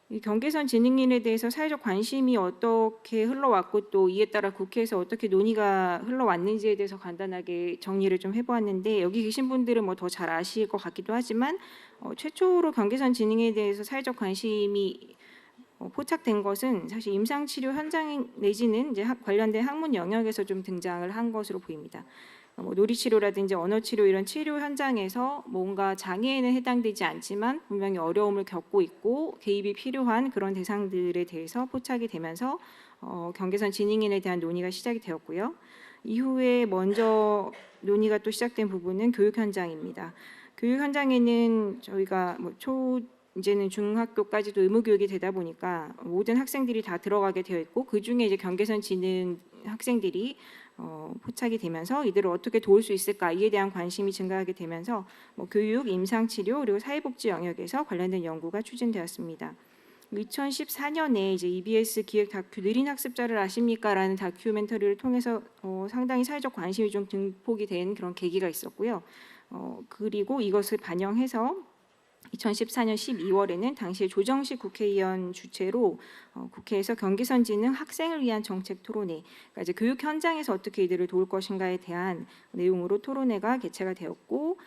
M: 이 경계선 지능인에 대해서 사회적 관심이 어떻게 흘러왔고 또 이에 따라 국회에서 어떻게 논의가 흘러왔는지에 대해서 간단하게 정리를 좀 해보았는데 여기 계신 분들은 뭐 더 잘 아실 것 같기도 하지만 최초로 경계선 지능에 대해서 사회적 관심이 포착된 것은 사실 임상치료 현장 내지는 이제 관련된 학문 영역에서 좀 등장을 한 것으로 보입니다. 뭐 놀이치료라든지 언어치료 이런 치료 현장에서 뭔가 장애에는 해당되지 않지만 분명히 어려움을 겪고 있고 개입이 필요한 그런 대상들에 대해서 포착이 되면서 경계선 지능인에 대한 논의가 시작이 되었고요. 이후에 먼저 논의가 또 시작된 부분은 교육 현장입니다. 교육 현장에는 저희가 이제는 중학교까지도 의무 교육이 되다 보니까 모든 학생들이 다 들어가게 되어 있고 그 중에 이제 경계선 지능 학생들이 포착이 되면서 이들을 어떻게 도울 수 있을까 이에 대한 관심이 증가하게 되면서 교육, 임상치료 그리고 사회복지 영역에서 관련된 연구가 추진되었습니다. 2014년에 이제 EBS 기획 다큐 느린 학습자를 아십니까라는 다큐멘터리를 통해서 상당히 사회적 관심이 좀 증폭이 된 그런 계기가 있었고요. 그리고 이것을 반영해서 2014년 12월에는 당시 조정식 국회의원 주최로 국회에서 경계선 지능 학생을 위한 정책 토론회, 그러니까 이제 교육 현장에서 어떻게 이들을 도울 것인가에 대한 내용으로 토론회가 개최가 되었고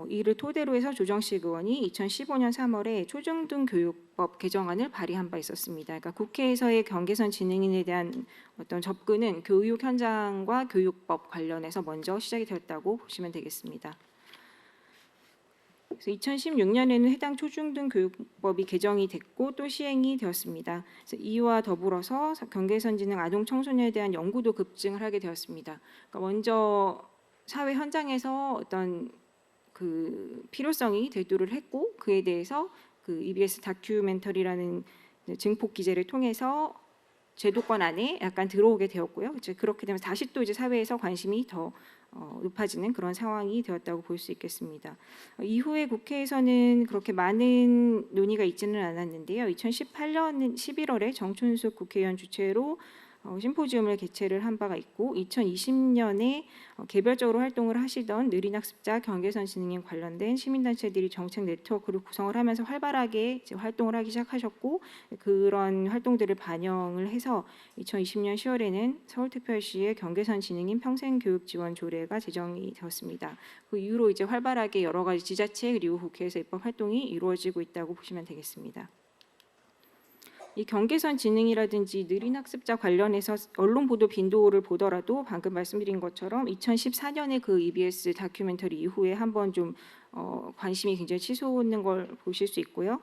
M: 이를 토대로 해서 조정식 의원이 2015년 3월에 초중등 교육법 개정안을 발의한 바 있었습니다. 그러니까 국회에서의 경계선 지능인에 대한 어떤 접근은 교육 현장과 교육법 관련해서 먼저 시작이 되었다고 보시면 되겠습니다. 그래서 2016년에는 해당 초중등 교육법이 개정이 됐고 또 시행이 되었습니다. 그래서 이와 더불어서 경계선 지능 아동 청소년에 대한 연구도 급증을 하게 되었습니다. 그러니까 먼저 사회 현장에서 어떤 그 필요성이 대두를 했고 그에 대해서 그 EBS 다큐멘터리라는 증폭 기제를 통해서 제도권 안에 약간 들어오게 되었고요. 이제 그렇게 되면 다시 또 이제 사회에서 관심이 더 높아지는 그런 상황이 되었다고 볼 수 있겠습니다. 이후에 국회에서는 그렇게 많은 논의가 있지는 않았는데요. 2018년 11월에 정춘숙 국회의원 주최로 심포지움을 개최를 한 바가 있고 2020년에 개별적으로 활동을 하시던 느린 학습자 경계선 지능인 관련된 시민단체들이 정책 네트워크를 구성을 하면서 활발하게 이제 활동을 하기 시작하셨고 그런 활동들을 반영을 해서 2020년 10월에는 서울특별시의 경계선 지능인 평생교육지원 조례가 제정이 되었습니다. 그 이후로 이제 활발하게 여러 가지 지자체 그리고 국회에서 입법 활동이 이루어지고 있다고 보시면 되겠습니다. 이 경계선 지능이라든지 느린 학습자 관련해서 언론 보도 빈도를 보더라도 방금 말씀드린 것처럼 2014년에 그 EBS 다큐멘터리 이후에 한번 좀 관심이 굉장히 치솟는 걸 보실 수 있고요.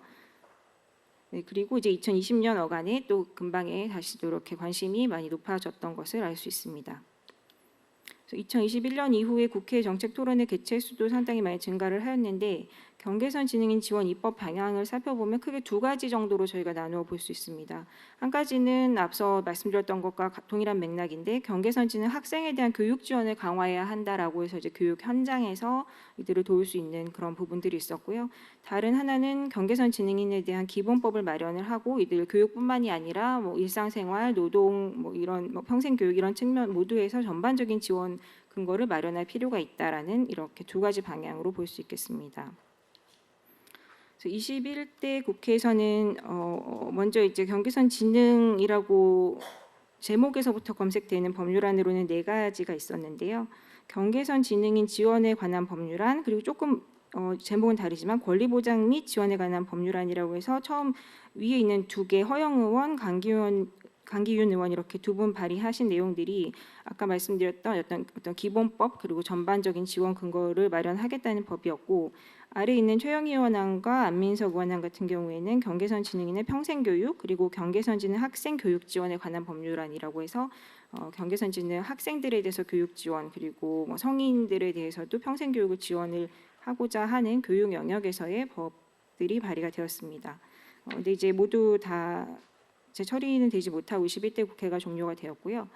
M: 네, 그리고 이제 2020년 어간에 또 근방에 다시 또 이렇게 관심이 많이 높아졌던 것을 알 수 있습니다. 2021년 이후에 국회 정책 토론회 개최 횟수도 상당히 많이 증가를 하였는데 경계선 지능인 지원 입법 방향을 살펴보면 크게 두 가지 정도로 저희가 나누어 볼 수 있습니다. 한 가지는 앞서 말씀드렸던 것과 동일한 맥락인데 경계선 지능 학생에 대한 교육 지원을 강화해야 한다라고 해서 이제 교육 현장에서 이들을 도울 수 있는 그런 부분들이 있었고요. 다른 하나는 경계선 지능인에 대한 기본법을 마련을 하고 이들 교육뿐만이 아니라 뭐 일상생활, 노동, 뭐 이런 평생 교육 이런 측면 모두에서 전반적인 지원 근거를 마련할 필요가 있다라는 이렇게 두 가지 방향으로 볼 수 있겠습니다. 21대 국회에서는 먼저 이제 경계선 지능이라고 제목에서부터 검색되는 법률안으로는 4가지가 있었는데요. 경계선 지능인 지원에 관한 법률안 그리고 조금 제목은 다르지만 권리보장 및 지원에 관한 법률안이라고 해서 처음 위에 있는 2개 허영 의원, 강기윤 의원 이렇게 두 분 발의하신 내용들이 아까 말씀드렸던 어떤 기본법 그리고 전반적인 지원 근거를 마련하겠다는 법이었고 아래 있는 최영희 의원안과 안민석 의원안 같은 경우에는 경계선 지능인의 평생교육 그리고 경계선 지능 학생 교육 지원에 관한 법률안이라고 해서 경계선 지능 학생들에 대해서 교육 지원 그리고 뭐 성인들에 대해서도 평생교육을 지원을 하고자 하는 교육 영역에서의 법들이 발의가 되었습니다. 근데 이제 모두 다 처리는 되지 못하고 21대 국회가 종료가 되었고요.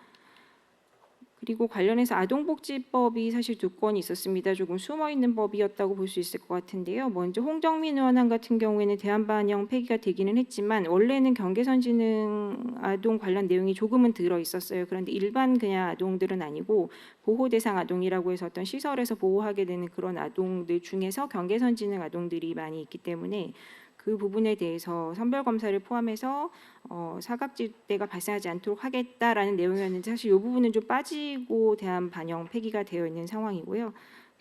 M: 그리고 관련해서 아동복지법이 사실 2건이 있었습니다. 조금 숨어있는 법이었다고 볼 수 있을 것 같은데요. 먼저 홍정민 의원안 같은 경우에는 대안반영 폐기가 되기는 했지만 원래는 경계선 지능 아동 관련 내용이 조금은 들어있었어요. 그런데 일반 그냥 아동들은 아니고 보호대상 아동이라고 해서 어떤 시설에서 보호하게 되는 그런 아동들 중에서 경계선 지능 아동들이 많이 있기 때문에 그 부분에 대해서 선별 검사를 포함해서 사각지대가 발생하지 않도록 하겠다라는 내용이었는데 사실 이 부분은 좀 빠지고 대한 반영 폐기가 되어 있는 상황이고요.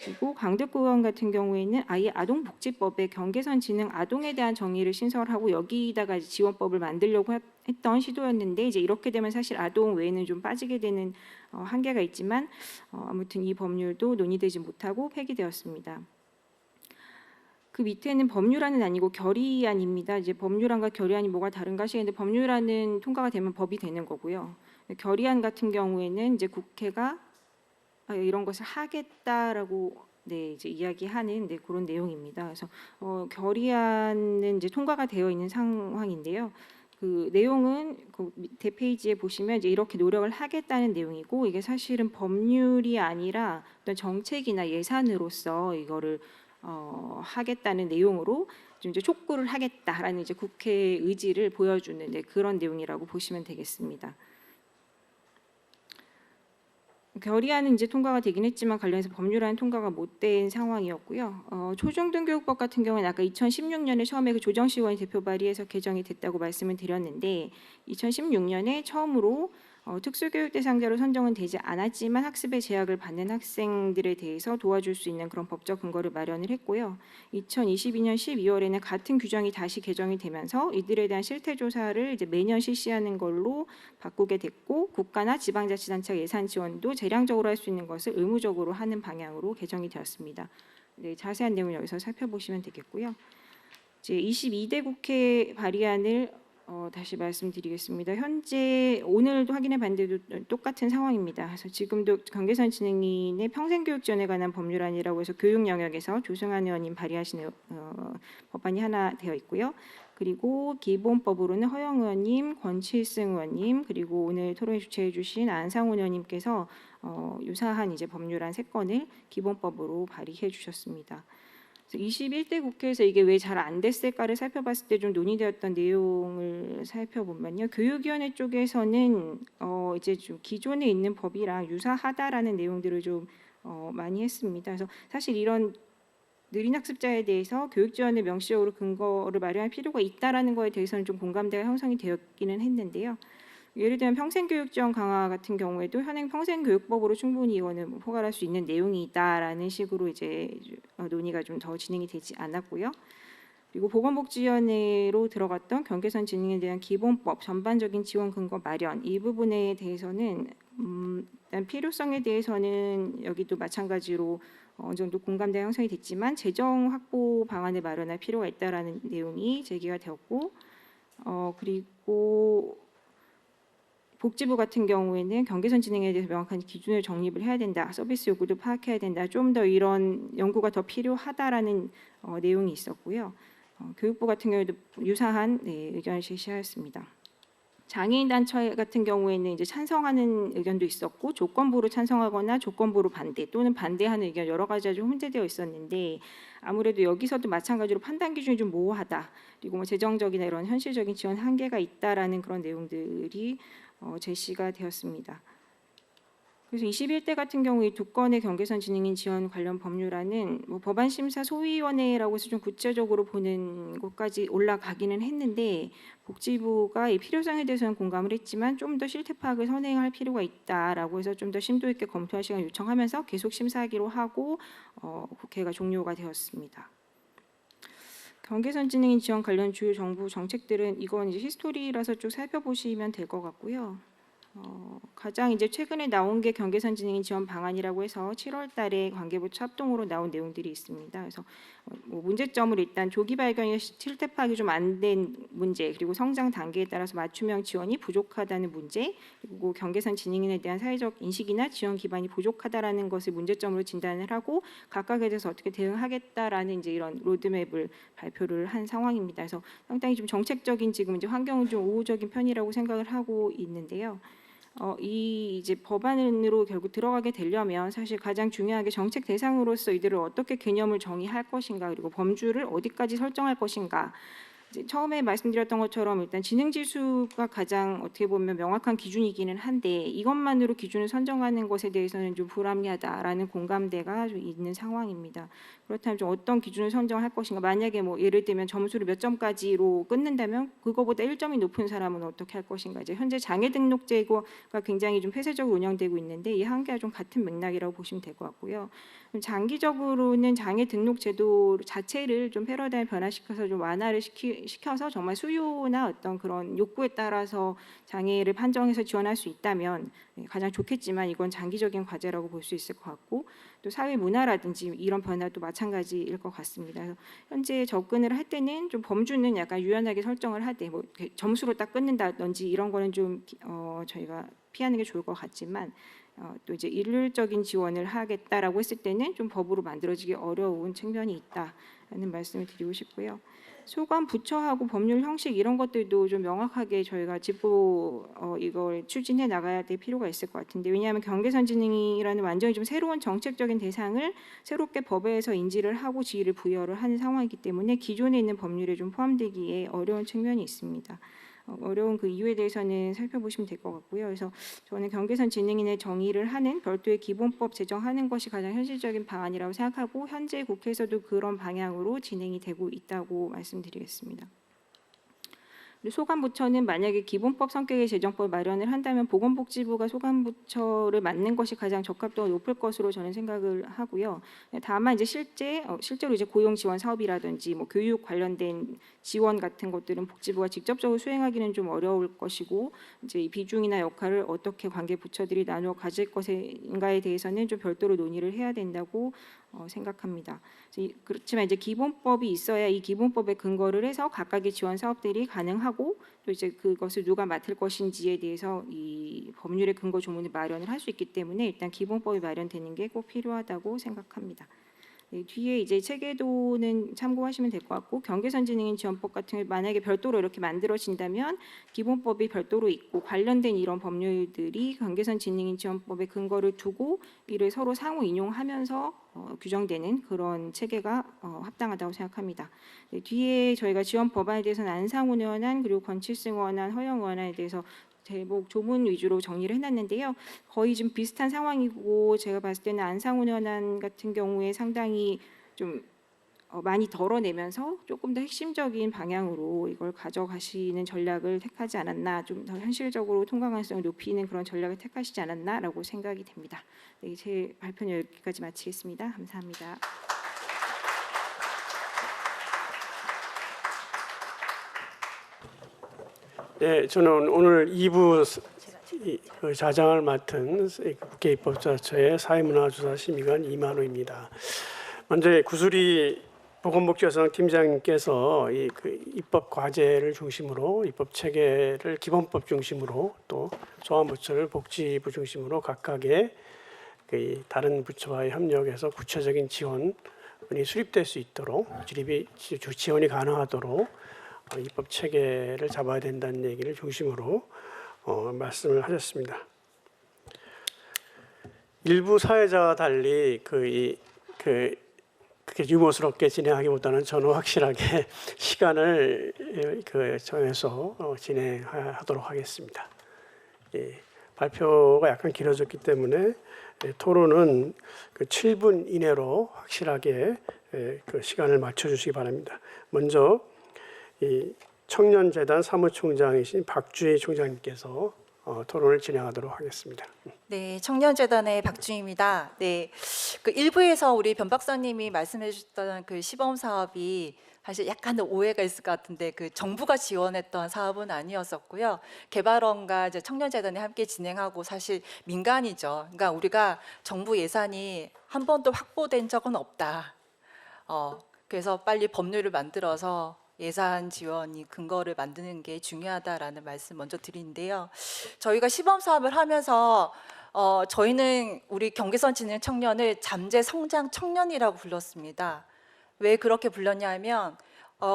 M: 그리고 강덕구 의원 같은 경우에는 아예 아동복지법에 경계선 지능 아동에 대한 정의를 신설하고 여기다가 지원법을 만들려고 했던 시도였는데 이제 이렇게 되면 사실 아동 외에는 좀 빠지게 되는 한계가 있지만 아무튼 이 법률도 논의되지 못하고 폐기되었습니다. 그 밑에는 법률안은 아니고 결의안입니다. 이제 법률안과 결의안이 뭐가 다른가 하시는데 법률안은 통과가 되면 법이 되는 거고요. 결의안 같은 경우에는 이제 국회가 이런 것을 하겠다라고 이제 이야기하는 그런 내용입니다. 그래서 결의안은 이제 통과가 되어 있는 상황인데요. 그 내용은 그 밑에 페이지에 보시면 이제 이렇게 노력을 하겠다는 내용이고 이게 사실은 법률이 아니라 어떤 정책이나 예산으로서 이거를 하겠다는 내용으로 좀 이제 촉구를 하겠다라는 이제 국회 의지를 보여주는 그런 내용이라고 보시면 되겠습니다. 결의안은 이제 통과가 되긴 했지만 관련해서 법률안 통과가 못된 상황이었고요. 초중등교육법 같은 경우는 아까 2016년에 처음에 그 조정식 의원이 대표 발의해서 개정이 됐다고 말씀을 드렸는데 2016년에 처음으로 특수교육 대상자로 선정은 되지 않았지만 학습에 제약을 받는 학생들에 대해서 도와줄 수 있는 그런 법적 근거를 마련을 했고요. 2022년 12월에는 같은 규정이 다시 개정이 되면서 이들에 대한 실태 조사를 이제 매년 실시하는 걸로 바꾸게 됐고 국가나 지방자치단체 예산 지원도 재량적으로 할 수 있는 것을 의무적으로 하는 방향으로 개정이 되었습니다. 네, 자세한 내용을 여기서 살펴보시면 되겠고요. 이제 22대 국회 발의안을 다시 말씀드리겠습니다. 현재 오늘도 확인해 봤는데도 똑같은 상황입니다. 그래서 지금도 경계선 지능인의 평생교육 지원에 관한 법률안이라고 해서 교육 영역에서 조승환 의원님 발의하신 법안이 하나 되어 있고요. 그리고 기본법으로는 허영 의원님, 권칠승 의원님, 그리고 오늘 토론회 주최해 주신 안상훈 의원님께서 유사한 이제 법률안 3건을 기본법으로 발의해 주셨습니다. 21대 국회에서 이게 왜 잘 안 됐을까를 살펴봤을 때 좀 논의되었던 내용을 살펴보면요. 교육위원회 쪽에서는 이제 좀 기존에 있는 법이랑 유사하다라는 내용들을 좀 많이 했습니다. 그래서 사실 이런 느린 학습자에 대해서 교육 지원을 명시적으로 근거를 마련할 필요가 있다라는 거에 대해서는 좀 공감대가 형성이 되었기는 했는데요. 예를 들면 평생교육 지원 강화 같은 경우에도 현행 평생교육법으로 충분히 이거는 포괄할 수 있는 내용이 있다라는 식으로 이제 논의가 좀 더 진행이 되지 않았고요. 그리고 보건복지위원회로 들어갔던 경계선 진흥에 대한 기본법 전반적인 지원 근거 마련 이 부분에 대해서는 일단 필요성에 대해서는 여기도 마찬가지로 어느 정도 공감대 형성이 됐지만 재정 확보 방안을 마련할 필요가 있다라는 내용이 제기가 되었고 그리고 복지부 같은 경우에는 경계선 진행에 대해서 명확한 기준을 정립을 해야 된다. 서비스 요구도 파악해야 된다. 좀 더 이런 연구가 더 필요하다라는 내용이 있었고요. 교육부 같은 경우에도 유사한 의견을 제시하였습니다. 장애인 단체 같은 경우에는 이제 찬성하는 의견도 있었고 조건부로 찬성하거나 조건부로 반대 또는 반대하는 의견 여러 가지가 좀 혼재되어 있었는데 아무래도 여기서도 마찬가지로 판단 기준이 좀 모호하다. 그리고 뭐 재정적이나 이런 현실적인 지원 한계가 있다라는 그런 내용들이 제시가 되었습니다. 그래서 21대 같은 경우에 두 건의 경계선 진흥인 지원 관련 법률안은 뭐 법안심사 소위원회라고 해서 좀 구체적으로 보는 곳까지 올라가기는 했는데 복지부가 이 필요성에 대해서는 공감을 했지만 좀 더 실태 파악을 선행할 필요가 있다라고 해서 좀 더 심도 있게 검토할 시간을 요청하면서 계속 심사하기로 하고 국회가 종료가 되었습니다. 경계선 진흥인 지원 관련 주요 정부 정책들은 이건 이제 히스토리라서 쭉 살펴보시면 될 것 같고요. 가장 이제 최근에 나온 게 경계선 진흥인 지원 방안이라고 해서 7월달에 관계부처 합동으로 나온 내용들이 있습니다. 그래서 뭐 문제점을 일단 조기 발견이 실태 파악이 좀 안 된 문제, 그리고 성장 단계에 따라서 맞춤형 지원이 부족하다는 문제, 그리고 경계선 진흥인에 대한 사회적 인식이나 지원 기반이 부족하다라는 것을 문제점으로 진단을 하고 각각에 대해서 어떻게 대응하겠다라는 이제 이런 로드맵을 발표를 한 상황입니다. 그래서 상당히 좀 정책적인 지금 이제 환경은 좀 우호적인 편이라고 생각을 하고 있는데요. 이 이제 법안으로 결국 들어가게 되려면 사실 가장 중요하게 정책 대상으로서 이들을 어떻게 개념을 정의할 것인가 그리고 범주를 어디까지 설정할 것인가 이제 처음에 말씀드렸던 것처럼 일단 지능 지수가 가장 어떻게 보면 명확한 기준이기는 한데 이것만으로 기준을 선정하는 것에 대해서는 좀 불합리하다라는 공감대가 좀 있는 상황입니다. 그렇다면 좀 어떤 기준을 선정할 것인가 만약에 뭐 예를 들면 점수를 몇 점까지로 끊는다면 그거보다 1점이 높은 사람은 어떻게 할 것인가 이제 현재 장애 등록제가 굉장히 좀 폐쇄적으로 운영되고 있는데 이 한계와 좀 같은 맥락이라고 보시면 될 것 같고요. 장기적으로는 장애 등록 제도 자체를 좀 패러다임 변화시켜서 좀 완화를 시켜서 정말 수요나 어떤 그런 욕구에 따라서 장애를 판정해서 지원할 수 있다면 가장 좋겠지만 이건 장기적인 과제라고 볼 수 있을 것 같고 또 사회 문화라든지 이런 변화도 마찬가지일 것 같습니다. 그래서 현재 접근을 할 때는 좀 범주는 약간 유연하게 설정을 하되 뭐 점수로 딱 끊는다든지 이런 거는 좀 저희가 피하는 게 좋을 것 같지만 또 이제 일률적인 지원을 하겠다라고 했을 때는 좀 법으로 만들어지기 어려운 측면이 있다라는 말씀을 드리고 싶고요. 소관 부처하고 법률 형식 이런 것들도 좀 명확하게 저희가 짚고 이걸 추진해 나가야 될 필요가 있을 것 같은데 왜냐하면 경계선 진흥이라는 완전히 좀 새로운 정책적인 대상을 새롭게 법에서 인지를 하고 지위를 부여를 하는 상황이기 때문에 기존에 있는 법률에 좀 포함되기에 어려운 측면이 있습니다. 어려운 그 이유에 대해서는 살펴보시면 될 것 같고요. 그래서 저는 경계선 진흥인의 정의를 하는 별도의 기본법 제정하는 것이 가장 현실적인 방안이라고 생각하고 현재 국회에서도 그런 방향으로 진행이 되고 있다고 말씀드리겠습니다. 소관부처는 만약에 기본법 성격의 재정법 마련을 한다면 보건복지부가 소관부처를 맡는 것이 가장 적합도가 높을 것으로 저는 생각을 하고요. 다만 이제 실제로 이제 고용 지원 사업이라든지 뭐 교육 관련된 지원 같은 것들은 복지부가 직접적으로 수행하기는 좀 어려울 것이고 이제 이 비중이나 역할을 어떻게 관계 부처들이 나누어 가질 것인가에 대해서는 좀 별도로 논의를 해야 된다고 생각합니다. 그렇지만 이제 기본법이 있어야 이 기본법에 근거를 해서 각각의 지원 사업들이 가능하고 또 이제 그것을 누가 맡을 것인지에 대해서 이 법률의 근거 조문을 마련을 할 수 있기 때문에 일단 기본법이 마련되는 게 꼭 필요하다고 생각합니다. 뒤에 이제 체계도는 참고하시면 될 것 같고 경계선 진흥인 지원법 같은 경우 만약에 별도로 이렇게 만들어진다면 기본법이 별도로 있고 관련된 이런 법률들이 경계선 진흥인 지원법에 근거를 두고 이를 서로 상호 인용하면서 규정되는 그런 체계가 합당하다고 생각합니다. 뒤에 저희가 지원 법안에 대해서는 안상훈 의원안 그리고 권칠승 의원안, 허영 의원안에 대해서 대목 조문 위주로 정리를 해놨는데요. 거의 좀 비슷한 상황이고 제가 봤을 때는 안상훈 의원안 같은 경우에 상당히 좀 많이 덜어내면서 조금 더 핵심적인 방향으로 이걸 가져가시는 전략을 택하지 않았나 좀 더 현실적으로 통과 가능성을 높이는 그런 전략을 택하시지 않았나라고 생각이 됩니다. 네, 제 발표는 여기까지 마치겠습니다. 감사합니다.
L: 네, 저는 오늘 2부 그 자장을 맡은 국회 입법조사처의 사회문화조사심의관 이만호입니다. 먼저 구수리 보건복지여성 팀장님께서 그 입법 과제를 중심으로 입법 체계를 기본법 중심으로 또 소환부처를 복지부 중심으로 각각의 그 다른 부처와의 협력해서 구체적인 지원이 수립될 수 있도록 지원이 가능하도록 입법 체계를 잡아야 된다는 얘기를 중심으로 말씀을 하셨습니다. 일부 사회자와 달리 그렇게 유머스럽게 진행하기보다는 저는 확실하게 시간을 정해서 진행하도록 하겠습니다. 발표가 약간 길어졌기 때문에 토론은 그 7분 이내로 확실하게 그 시간을 맞춰주시기 바랍니다. 먼저 이 청년재단 사무총장이신 박주희 총장님께서 토론을 진행하도록 하겠습니다.
N: 네, 청년재단의 박주희입니다. 네, 그 일부에서 우리 변 박사님이 말씀해 주셨던 그 시범 사업이 사실 약간의 오해가 있을 것 같은데 그 정부가 지원했던 사업은 아니었었고요. 개발원과 이제 청년재단이 함께 진행하고 사실 민간이죠. 그러니까 우리가 정부 예산이 한 번도 확보된 적은 없다. 그래서 빨리 법률을 만들어서 예산 지원이 근거를 만드는 게 중요하다라는 말씀 먼저 드리는데요. 저희가 시범 사업을 하면서 저희는 우리 경계선 지능 청년을 잠재 성장 청년이라고 불렀습니다. 왜 그렇게 불렀냐 하면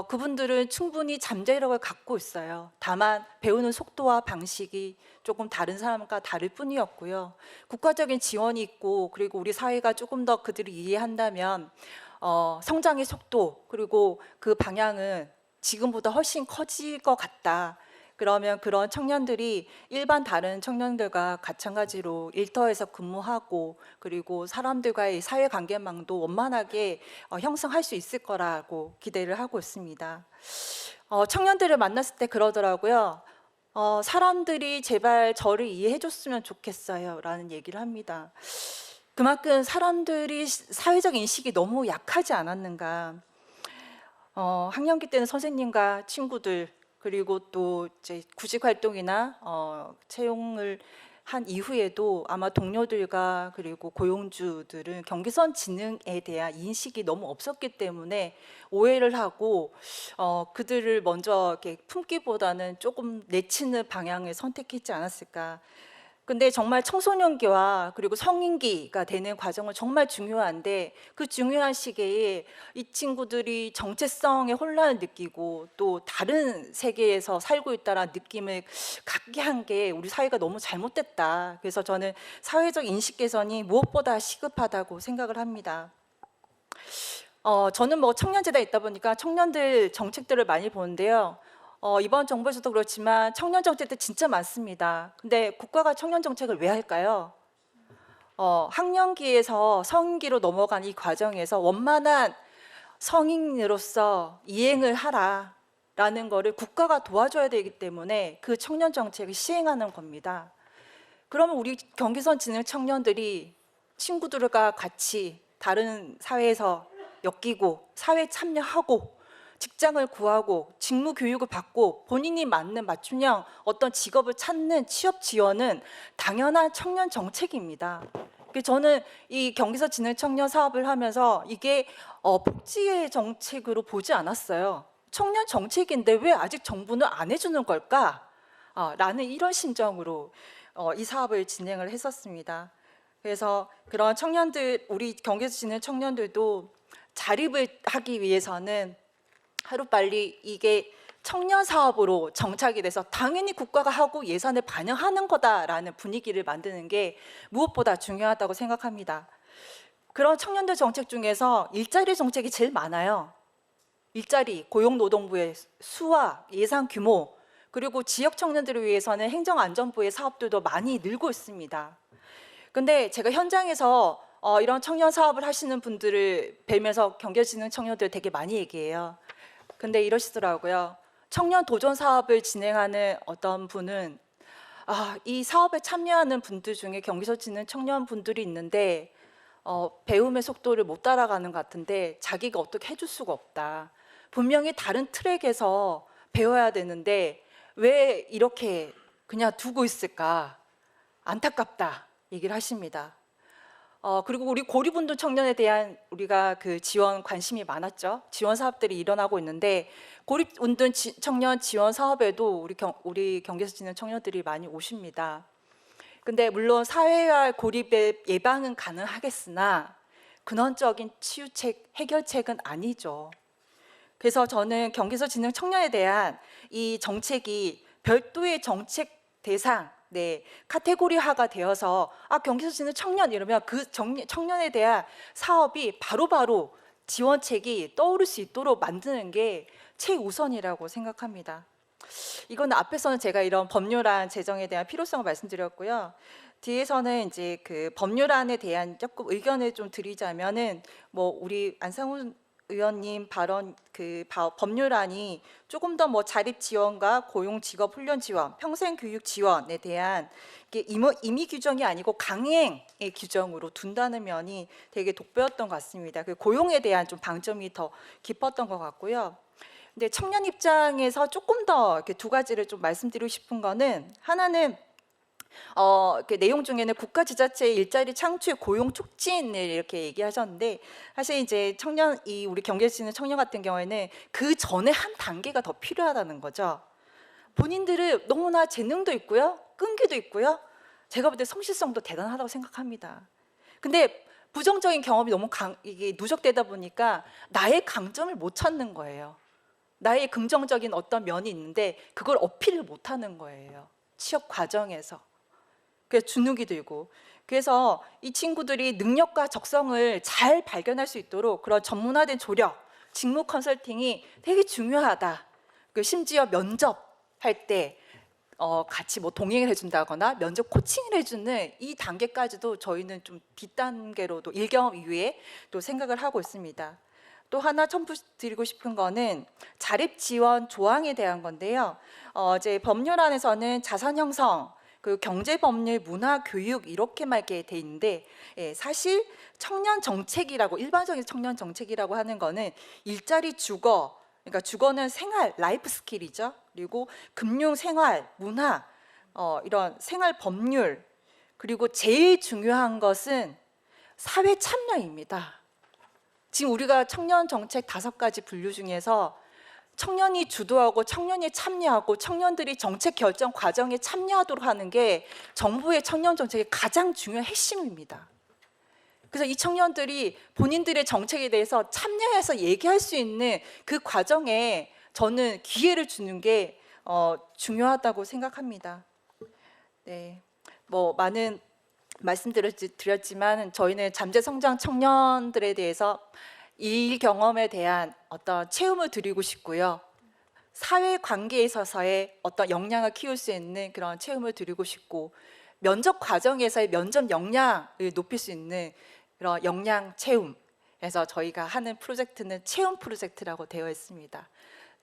N: 그분들은 충분히 잠재력을 갖고 있어요. 다만 배우는 속도와 방식이 조금 다른 사람과 다를 뿐이었고요. 국가적인 지원이 있고 그리고 우리 사회가 조금 더 그들을 이해한다면 성장의 속도 그리고 그 방향은 지금보다 훨씬 커질 것 같다. 그러면 그런 청년들이 일반 다른 청년들과 마찬가지로 일터에서 근무하고 그리고 사람들과의 사회관계망도 원만하게 형성할 수 있을 거라고 기대를 하고 있습니다. 청년들을 만났을 때 그러더라고요. 사람들이 제발 저를 이해해 줬으면 좋겠어요 라는 얘기를 합니다. 그만큼 사람들이 사회적 인식이 너무 약하지 않았는가. 학년기 때는 선생님과 친구들 그리고 또 이제 구직 활동이나 채용을 한 이후에도 아마 동료들과 그리고 고용주들은 경계선 지능에 대한 인식이 너무 없었기 때문에 오해를 하고 그들을 먼저 이렇게 품기보다는 조금 내치는 방향을 선택했지 않았을까. 근데 정말 청소년기와 그리고 성인기가 되는 과정은 정말 중요한데 그 중요한 시기에 이 친구들이 정체성의 혼란을 느끼고 또 다른 세계에서 살고 있다는 느낌을 갖게 한 게 우리 사회가 너무 잘못됐다. 그래서 저는 사회적 인식 개선이 무엇보다 시급하다고 생각을 합니다. 저는 뭐 청년재단에 있다 보니까 청년들 정책들을 많이 보는데요. 이번 정부에서도 그렇지만 청년 정책들 진짜 많습니다. 근데 국가가 청년 정책을 왜 할까요? 학령기에서 성인기로 넘어간 이 과정에서 원만한 성인으로서 이행을 하라라는 거를 국가가 도와줘야 되기 때문에 그 청년 정책을 시행하는 겁니다. 그러면 우리 경계선 지능 청년들이 친구들과 같이 다른 사회에서 엮이고 사회에 참여하고 직장을 구하고 직무 교육을 받고 본인이 맞는 맞춤형 어떤 직업을 찾는 취업 지원은 당연한 청년 정책입니다. 저는 이 경계선 지능 청년 사업을 하면서 이게 복지의 정책으로 보지 않았어요. 청년 정책인데 왜 아직 정부는 안 해주는 걸까? 라는 이런 심정으로 이 사업을 진행을 했었습니다. 그래서 그런 청년들, 우리 경계선 지능 청년들도 자립을 하기 위해서는 하루빨리 이게 청년 사업으로 정착이 돼서 당연히 국가가 하고 예산을 반영하는 거다라는 분위기를 만드는 게 무엇보다 중요하다고 생각합니다. 그런 청년들 정책 중에서 일자리 정책이 제일 많아요. 일자리, 고용노동부의 수와 예산 규모, 그리고 지역 청년들을 위해서는 행정안전부의 사업들도 많이 늘고 있습니다. 근데 제가 현장에서 이런 청년 사업을 하시는 분들을 뵈면서 경계지능 청년들 되게 많이 얘기해요. 근데 이러시더라고요. 청년 도전 사업을 진행하는 어떤 분은 이 사업에 참여하는 분들 중에 경계선 지능 청년분들이 있는데 배움의 속도를 못 따라가는 것 같은데 자기가 어떻게 해줄 수가 없다. 분명히 다른 트랙에서 배워야 되는데 왜 이렇게 그냥 두고 있을까? 안타깝다 얘기를 하십니다. 그리고 우리 고립운동 청년에 대한 우리가 그 지원 관심이 많았죠. 지원 사업들이 일어나고 있는데 고립운동 청년 지원 사업에도 우리 경계에서 지낸 청년들이 많이 오십니다. 근데 물론 사회화 고립의 예방은 가능하겠으나 근원적인 치유책, 해결책은 아니죠. 그래서 저는 경계에서 지낸 청년에 대한 이 정책이 별도의 정책 대상, 카테고리화가 되어서 경계에서 지낸 청년 이러면 그 청년에 대한 사업이 바로바로 지원책이 떠오를 수 있도록 만드는 게 최우선이라고 생각합니다. 이건 앞에서는 제가 이런 법률안 제정에 대한 필요성을 말씀드렸고요. 뒤에서는 이제 그 법률안에 대한 조금 의견을 좀 드리자면은 우리 안상훈 의원님 발언 법률안이 조금 더 자립 지원과 고용 직업 훈련 지원, 평생 교육 지원에 대한 임의 규정이 아니고 강행의 규정으로 둔다는 면이 되게 돋보였던 것 같습니다. 그 고용에 대한 좀 방점이 더 깊었던 것 같고요. 근데 청년 입장에서 조금 더 이렇게 두 가지를 좀 말씀드리고 싶은 거는 하나는 그 내용 중에는 국가 지자체의 일자리 창출 고용 촉진을 이렇게 얘기하셨는데 사실 이제 우리 경계에서 있는 청년 같은 경우에는 그 전에 한 단계가 더 필요하다는 거죠. 본인들은 너무나 재능도 있고요, 끈기도 있고요. 제가 볼 때 성실성도 대단하다고 생각합니다. 근데 부정적인 경험이 너무 이게 누적되다 보니까 나의 강점을 못 찾는 거예요. 나의 긍정적인 어떤 면이 있는데 그걸 어필을 못 하는 거예요. 취업 과정에서. 그래서 주눅이 들고. 그래서 이 친구들이 능력과 적성을 잘 발견할 수 있도록 그런 전문화된 조력, 직무 컨설팅이 되게 중요하다. 심지어 면접할 때 같이 동행을 해준다거나 면접 코칭을 해주는 이 단계까지도 저희는 좀 뒷단계로도 1경험 이후에 또 생각을 하고 있습니다. 또 하나 첨부드리고 싶은 거는 자립 지원 조항에 대한 건데요. 이제 법률안에서는 자산 형성, 그 경제 법률, 문화, 교육 이렇게만 이렇게 돼 있는데 사실 청년 정책이라고 일반적인 청년 정책이라고 하는 거는 일자리, 주거, 그러니까 주거는 생활, 라이프 스킬이죠. 그리고 금융, 생활, 문화, 이런 생활 법률, 그리고 제일 중요한 것은 사회 참여입니다. 지금 우리가 청년 정책 5가지 분류 중에서 청년이 주도하고 청년이 참여하고 청년들이 정책 결정 과정에 참여하도록 하는 게 정부의 청년 정책의 가장 중요한 핵심입니다. 그래서 이 청년들이 본인들의 정책에 대해서 참여해서 얘기할 수 있는 그 과정에 저는 기회를 주는 게 중요하다고 생각합니다. 네, 많은 말씀드렸지만 저희는 잠재 성장 청년들에 대해서 일 경험에 대한 어떤 체험을 드리고 싶고요. 사회 관계에 있어서의 어떤 역량을 키울 수 있는 그런 체험을 드리고 싶고 면접 과정에서의 면접 역량을 높일 수 있는 그런 역량 체험. 그래서 저희가 하는 프로젝트는 체험 프로젝트라고 되어 있습니다.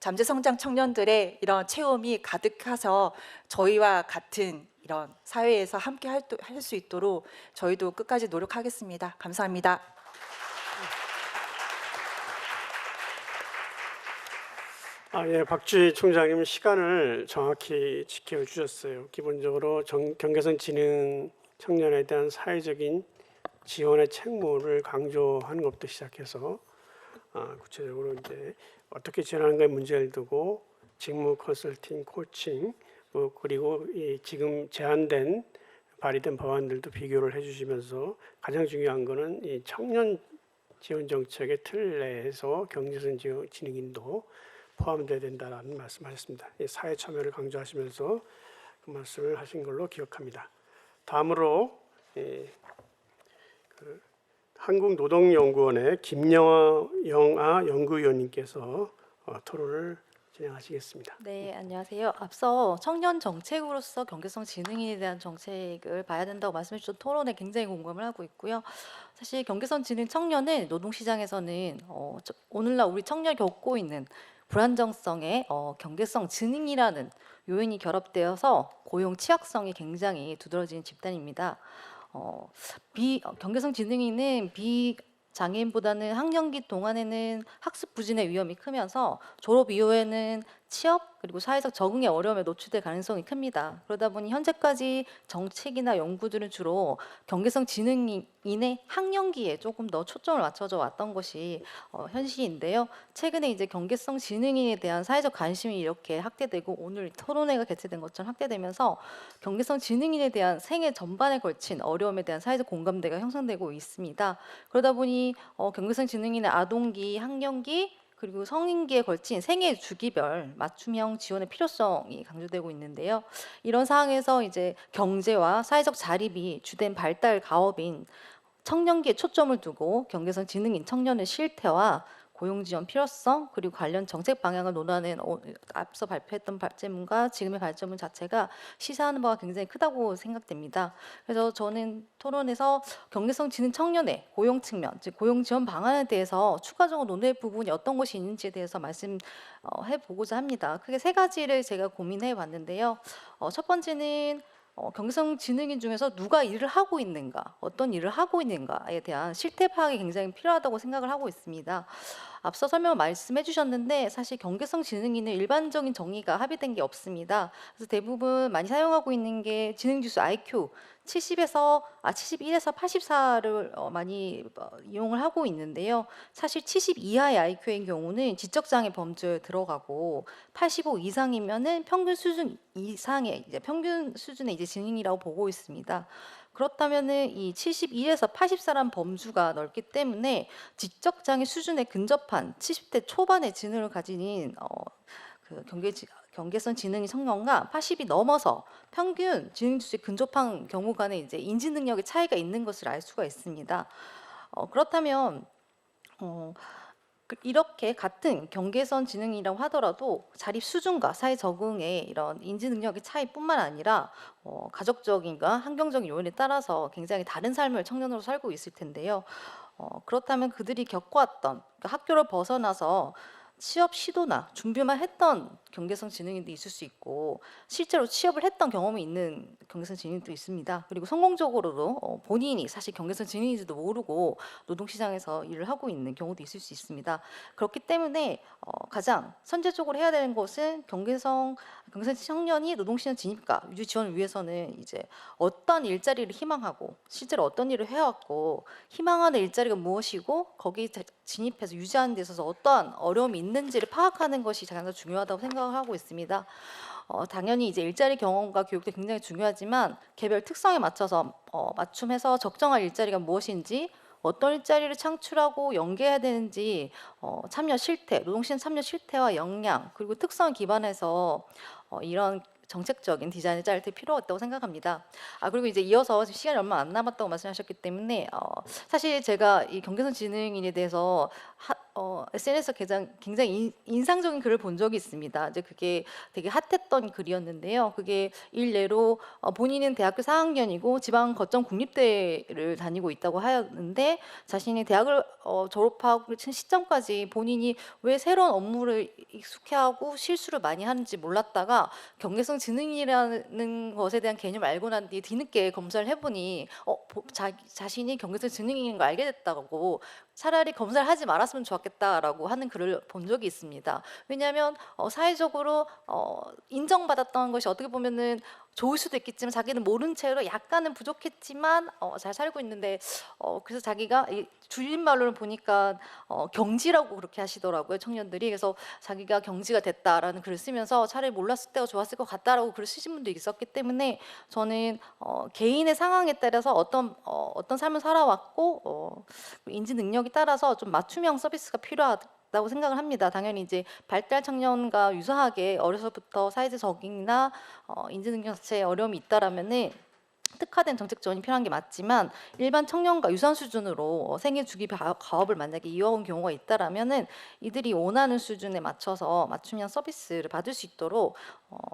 N: 잠재 성장 청년들의 이런 체험이 가득해서 저희와 같은 이런 사회에서 함께 할 수 있도록 저희도 끝까지 노력하겠습니다. 감사합니다.
L: 예, 박주희 총장님 시간을 정확히 지켜주셨어요. 기본적으로 경계선 지능 청년에 대한 사회적인 지원의 책무를 강조하는 것부터 시작해서 구체적으로 이제 어떻게 지원하는 거에 문제를 두고 직무 컨설팅, 코칭, 그리고 이 지금 제안된 발의된 법안들도 비교를 해주시면서 가장 중요한 거는 이 청년 지원 정책의 틀 내에서 경제선 지능인도 포함되어야 된다는 말씀하셨습니다. 사회 참여를 강조하시면서 그 말씀을 하신 걸로 기억합니다. 다음으로 한국노동연구원의 김영아 연구위원님께서 토론을 진행하시겠습니다.
O: 네, 안녕하세요. 앞서 청년 정책으로서 경제성 지능인에 대한 정책을 봐야 된다고 말씀해 주신 토론에 굉장히 공감을 하고 있고요. 사실 경제성 지능 청년은 노동시장에서는 오늘날 우리 청년이 겪고 있는 불안정성에 경계성 지능이라는 요인이 결합되어서 고용 취약성이 굉장히 두드러지는 집단입니다. 경계성 지능인은 비장애인보다는 학령기 동안에는 학습 부진의 위험이 크면서 졸업 이후에는 취업 그리고 사회적 적응의 어려움에 노출될 가능성이 큽니다. 그러다 보니 현재까지 정책이나 연구들은 주로 경계성 지능인의 학령기에 조금 더 초점을 맞춰져 왔던 것이 현실인데요. 최근에 이제 경계성 지능인에 대한 사회적 관심이 이렇게 확대되고 오늘 토론회가 개최된 것처럼 확대되면서 경계성 지능인에 대한 생애 전반에 걸친 어려움에 대한 사회적 공감대가 형성되고 있습니다. 그러다 보니 경계성 지능인의 아동기, 학령기 그리고 성인기에 걸친 생애 주기별 맞춤형 지원의 필요성이 강조되고 있는데요. 이런 상황에서 이제 경제와 사회적 자립이 주된 발달 가업인 청년기에 초점을 두고 경계성 지능인 청년의 실태와 고용 지원 필요성 그리고 관련 정책 방향을 논하는 앞서 발표했던 발제문과 지금의 발제문 자체가 시사하는 바가 굉장히 크다고 생각됩니다. 그래서 저는 토론에서 경계성 지능 청년의 고용 측면, 즉 고용 지원 방안에 대해서 추가적으로 논의할 부분이 어떤 것이 있는지에 대해서 말씀해 보고자 합니다. 크게 세 가지를 제가 고민해 봤는데요. 첫 번째는 경계성 지능인 중에서 누가 일을 하고 있는가, 어떤 일을 하고 있는가에 대한 실태 파악이 굉장히 필요하다고 생각을 하고 있습니다. 앞서 설명 말씀해 주셨는데 사실 경계성 지능인은 일반적인 정의가 합의된 게 없습니다. 그래서 대부분 많이 사용하고 있는 게 지능지수 IQ 71에서 84를 많이 이용을 하고 있는데요. 사실 70 이하의 IQ인 경우는 지적장애 범주에 들어가고 85 이상이면은 평균 수준 이상의 평균 수준의 지능이라고 보고 있습니다. 그렇다면은 이 71에서 84란 범주가 넓기 때문에 지적장애 수준에 근접한 70대 초반의 지능을 가진 경계성 지능인 청년과 80이 넘어서 평균 지능지수에 근접한 경우 간에 이제 인지 능력의 차이가 있는 것을 알 수가 있습니다. 그렇다면 이렇게 같은 경계선 지능이라고 하더라도 자립 수준과 사회 적응의 이런 인지 능력의 차이뿐만 아니라 가족적인과 환경적인 요인에 따라서 굉장히 다른 삶을 청년으로 살고 있을 텐데요. 그렇다면 그들이 겪어왔던 학교를 벗어나서 취업 시도나 준비만 했던 경계성 지능인도 있을 수 있고 실제로 취업을 했던 경험이 있는 경계성 지능인도 있습니다. 그리고 성공적으로도 본인이 사실 경계성 지능인지도 모르고 노동시장에서 일을 하고 있는 경우도 있을 수 있습니다. 그렇기 때문에 가장 선제적으로 해야 되는 것은 경계성 청년이 노동시장 진입과 유지 지원을 위해서는 이제 어떤 일자리를 희망하고 실제로 어떤 일을 해왔고 희망하는 일자리가 무엇이고 거기에 진입해서 유지하는 데 있어서 어떠한 어려움이 있는지를 파악하는 것이 가장 중요하다고 생각을 하고 있습니다. 당연히 이제 일자리 경험과 교육도 굉장히 중요하지만 개별 특성에 맞춰서 맞춤해서 적정한 일자리가 무엇인지 어떤 일자리를 창출하고 연계해야 되는지 참여 실태, 노동시장 참여 실태와 역량 그리고 특성을 기반해서 이런 정책적인 디자인을 짤 때 필요했다고 생각합니다. 그리고 이제 이어서 시간이 얼마 안 남았다고 말씀하셨기 때문에 사실 제가 이 경계선 지능인에 대해서 SNS에서 굉장히 인상적인 글을 본 적이 있습니다. 이제 그게 되게 핫했던 글이었는데요. 그게 일례로 본인은 대학교 4학년이고 지방 거점 국립대를 다니고 있다고 하였는데 자신이 대학을 졸업하고 시점까지 본인이 왜 새로운 업무를 익숙해하고 실수를 많이 하는지 몰랐다가 경계성 지능이라는 것에 대한 개념을 알고 난 뒤에 뒤늦게 검사를 해보니 자신이 경계성 지능인 걸 알게 됐다고 차라리 검사를 하지 말았으면 좋았겠다라고 하는 글을 본 적이 있습니다. 왜냐하면 사회적으로 인정받았던 것이 어떻게 보면은 좋을 수도 있겠지만 자기는 모른 채로 약간은 부족했지만 잘 살고 있는데 그래서 자기가 줄임말로는 보니까 경지라고 그렇게 하시더라고요, 청년들이. 그래서 자기가 경지가 됐다라는 글을 쓰면서 차라리 몰랐을 때가 좋았을 것 같다라고 글을 쓰신 분도 있었기 때문에 저는 개인의 상황에 따라서 어떤 삶을 살아왔고 인지 능력에 따라서 좀 맞춤형 서비스가 필요하다고 생각을 합니다. 당연히 이제 발달 청년과 유사하게 어려서부터 사회적 적응이나 인지 능력 자체에 어려움이 있다라면은 특화된 정책 지원이 필요한 게 맞지만 일반 청년과 유사한 수준으로 생애 주기 가업을 만약에 이어온 경우가 있다라면은 이들이 원하는 수준에 맞춰서 맞춤형 서비스를 받을 수 있도록